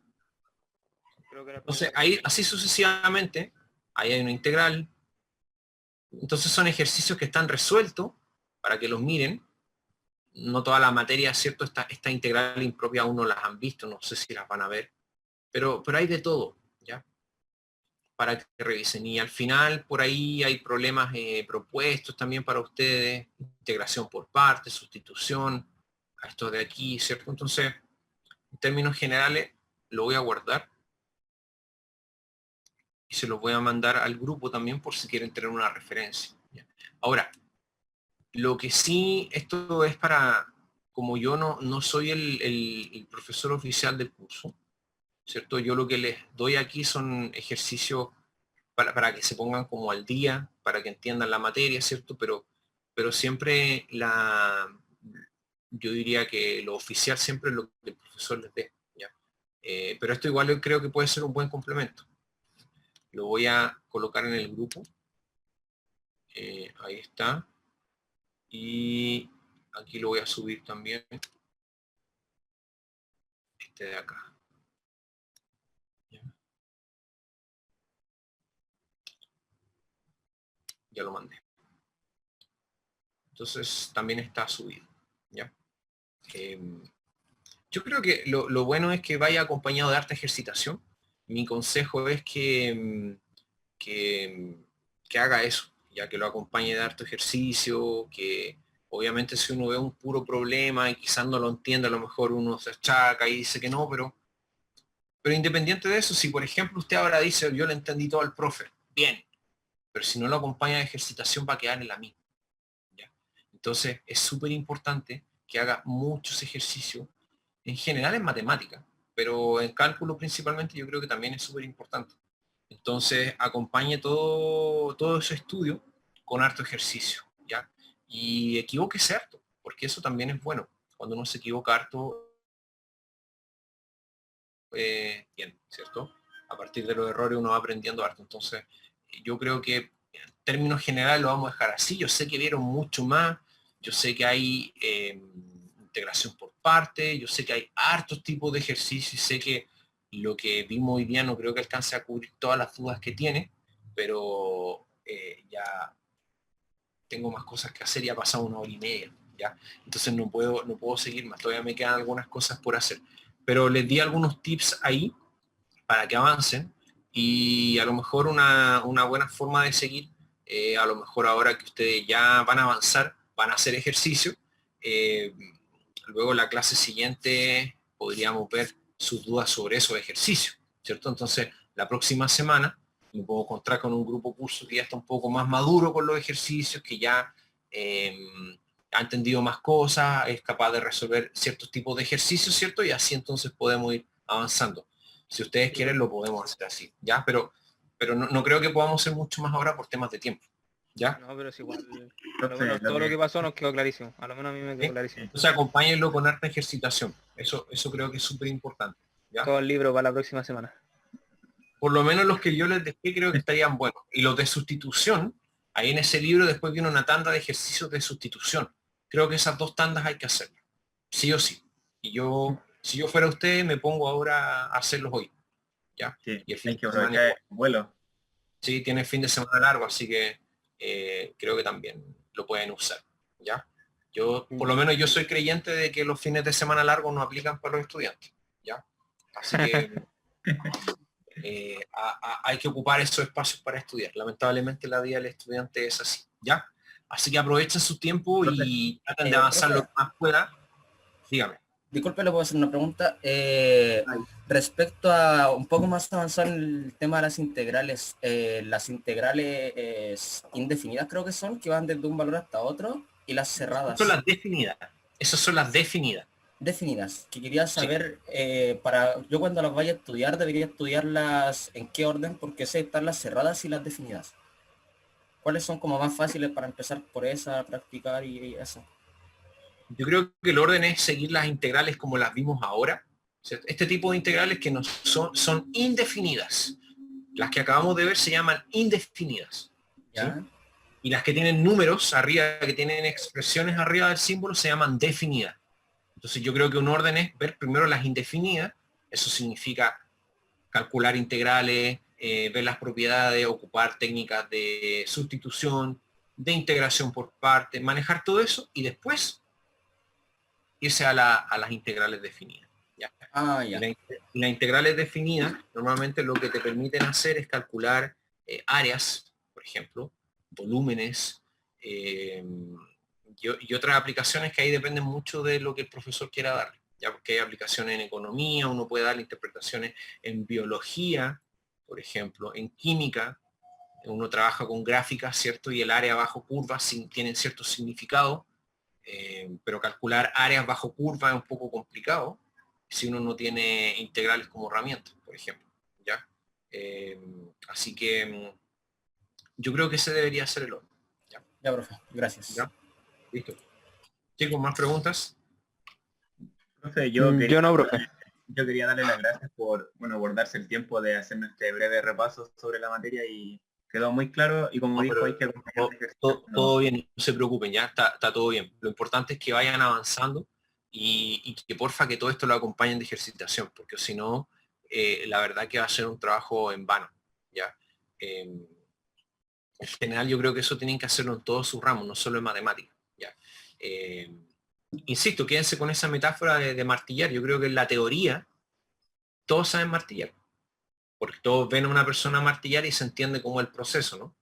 [SPEAKER 2] Creo que era
[SPEAKER 1] Entonces, ahí, así sucesivamente, ahí hay una integral. Entonces son ejercicios que están resueltos para que los miren. No toda la materia, ¿cierto? Esta integral impropia aún no las han visto, no sé si las van a ver. Pero hay de todo, ¿ya? Para que revisen. Y al final, por ahí hay problemas propuestos también para ustedes. Integración por partes, sustitución, a esto de aquí, ¿cierto? Entonces, en términos generales, lo voy a guardar. Y se los voy a mandar al grupo también por si quieren tener una referencia. ¿Ya? Ahora, lo que sí, esto es para, como yo no soy el profesor oficial del curso, ¿cierto? Yo lo que les doy aquí son ejercicios para que se pongan como al día, para que entiendan la materia, ¿cierto? Pero siempre yo diría que lo oficial siempre es lo que el profesor les dé, ¿ya? Pero esto igual yo creo que puede ser un buen complemento. Lo voy a colocar en el grupo. Ahí está. Y aquí lo voy a subir también. Este de acá. Ya lo mandé. Entonces también está subido. ¿Ya? Yo creo que lo bueno es que vaya acompañado de harta ejercitación. Mi consejo es que haga eso, ya que lo acompañe de harto ejercicio, que obviamente si uno ve un puro problema y quizás no lo entiende, a lo mejor uno se achaca y dice que no, pero independiente de eso, si por ejemplo usted ahora dice, yo le entendí todo al profe, bien, pero si no lo acompaña de ejercitación va a quedar en la misma. ¿Ya? Entonces es súper importante que haga muchos ejercicios, en general en matemática, pero en cálculo principalmente yo creo que también es súper importante. Entonces acompañe todo ese estudio con harto ejercicio, ¿ya? Y equivóquese harto, porque eso también es bueno. Cuando uno se equivoca harto, bien, ¿cierto? A partir de los errores uno va aprendiendo harto. Entonces, yo creo que en términos generales lo vamos a dejar así. Yo sé que vieron mucho más, yo sé que hay integración por parte, yo sé que hay hartos tipos de ejercicios y sé que lo que vimos hoy día no creo que alcance a cubrir todas las dudas que tiene, pero ya tengo más cosas que hacer y ha pasado 1 hora y media, ¿ya? Entonces no puedo seguir más, todavía me quedan algunas cosas por hacer. Pero les di algunos tips ahí para que avancen y a lo mejor una buena forma de seguir, a lo mejor ahora que ustedes ya van a avanzar, van a hacer ejercicio, luego la clase siguiente podríamos ver sus dudas sobre esos ejercicios, ¿cierto? Entonces la próxima semana me puedo encontrar con un grupo curso que ya está un poco más maduro con los ejercicios, que ya ha entendido más cosas, es capaz de resolver ciertos tipos de ejercicios, ¿cierto? Y así entonces podemos ir avanzando. Si ustedes quieren lo podemos hacer así, ¿ya? Pero no creo que podamos hacer mucho más ahora por temas de tiempo, ¿ya?
[SPEAKER 2] No, pero es igual. A lo
[SPEAKER 5] Profe,
[SPEAKER 2] menos todo lo que pasó nos quedó clarísimo. A lo menos a mí me quedó
[SPEAKER 1] ¿Sí?
[SPEAKER 2] clarísimo.
[SPEAKER 1] Entonces acompáñenlo con harta ejercitación. Eso creo que es súper importante, ¿ya?
[SPEAKER 2] Todo el libro para la próxima semana.
[SPEAKER 1] Por lo menos los que yo les dejé creo que estarían buenos. Y los de sustitución, ahí en ese libro después viene una tanda de ejercicios de sustitución. Creo que esas 2 tandas hay que hacerlas, sí o sí. Y si yo fuera usted, me pongo ahora a hacerlos hoy, ¿ya?
[SPEAKER 5] Sí,
[SPEAKER 1] Y el fin
[SPEAKER 5] hay que
[SPEAKER 1] de semana
[SPEAKER 5] aprovechar
[SPEAKER 1] igual.
[SPEAKER 5] el vuelo.
[SPEAKER 1] Sí, tiene fin de semana largo, así que creo que también lo pueden usar, ¿ya? Por lo menos yo soy creyente de que los fines de semana largos no aplican para los estudiantes, ¿ya? Así que hay que ocupar esos espacios para estudiar. Lamentablemente la vida del estudiante es así, ¿ya? Así que aprovechen su tiempo y traten de avanzar lo
[SPEAKER 6] Profe,
[SPEAKER 1] que más pueda. Dígame.
[SPEAKER 6] disculpe, le puedo hacer una pregunta. Respecto a un poco más avanzar en el tema de las integrales indefinidas creo que son, que van desde un valor hasta otro, y las cerradas.
[SPEAKER 1] Son las definidas. Esas son las definidas.
[SPEAKER 6] Definidas, que quería
[SPEAKER 1] Sí.
[SPEAKER 6] saber, para yo cuando las vaya a estudiar, debería estudiarlas en qué orden, porque sé están las cerradas y las definidas. ¿Cuáles son como más fáciles para empezar por esa, practicar y eso?
[SPEAKER 1] Yo creo que el orden es seguir las integrales como las vimos ahora, ¿cierto? Este tipo de integrales que no son indefinidas. Las que acabamos de ver se llaman indefinidas, ¿sí?
[SPEAKER 6] ¿Ya?
[SPEAKER 1] Y las que tienen números arriba, que tienen expresiones arriba del símbolo, se llaman definidas. Entonces yo creo que un orden es ver primero las indefinidas, eso significa calcular integrales, ver las propiedades, ocupar técnicas de sustitución, de integración por parte, manejar todo eso y después irse a las integrales definidas. ¿Ya?
[SPEAKER 6] Ah, ya.
[SPEAKER 1] Las integrales definidas normalmente lo que te permiten hacer es calcular áreas, por ejemplo, volúmenes, y otras aplicaciones que ahí dependen mucho de lo que el profesor quiera dar. Ya, porque hay aplicaciones en economía, uno puede dar interpretaciones en biología, por ejemplo, en química, uno trabaja con gráficas, ¿cierto? Y el área bajo curva tiene cierto significado, pero calcular áreas bajo curva es un poco complicado si uno no tiene integrales como herramienta, por ejemplo. ¿Ya? Así que yo creo que ese debería ser el orden.
[SPEAKER 6] Ya, profe, gracias.
[SPEAKER 1] ¿Ya? Listo. Chicos, ¿más preguntas?
[SPEAKER 5] Profe,
[SPEAKER 2] Yo no, profe.
[SPEAKER 5] yo quería darle las gracias por, bueno, por darse el tiempo de hacernos este breve repaso sobre la materia y quedó muy claro y como
[SPEAKER 1] No,
[SPEAKER 5] dijo,
[SPEAKER 1] pero
[SPEAKER 5] hay que acompañar el ejercicio.
[SPEAKER 1] todo bien, no se preocupen, ya está todo bien. Lo importante es que vayan avanzando y que porfa que todo esto lo acompañen de ejercitación, porque si no, la verdad que va a ser un trabajo en vano. ¿Ya? En general yo creo que eso tienen que hacerlo en todos sus ramos, no solo en matemáticas. ¿Ya? Insisto, quédense con esa metáfora de martillar. Yo creo que en la teoría todos saben martillar, porque todos ven a una persona martillar y se entiende como el proceso, ¿no?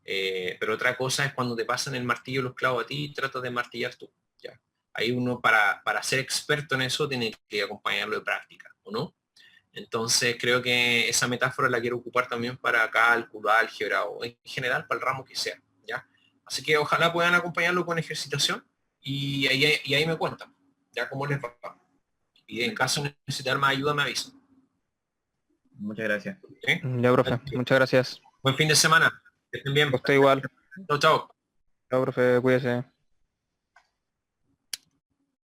[SPEAKER 1] Pero otra cosa es cuando te pasan el martillo y los clavos a ti y tratas de martillar tú. ¿Ya? Ahí uno para ser experto en eso tiene que acompañarlo de práctica, ¿o no? Entonces creo que esa metáfora la quiero ocupar también para cálculo, álgebra o en general para el ramo que sea. ¿Ya? Así que ojalá puedan acompañarlo con ejercitación y ahí me cuentan, ya cómo les va. Y en caso de necesitar más ayuda me avisan.
[SPEAKER 5] Muchas gracias.
[SPEAKER 1] ¿Sí?
[SPEAKER 2] Ya, profe, muchas gracias.
[SPEAKER 1] Buen fin de semana. Que estén bien.
[SPEAKER 2] Usted igual.
[SPEAKER 1] Chao, chao.
[SPEAKER 2] Chao, profe, cuídese.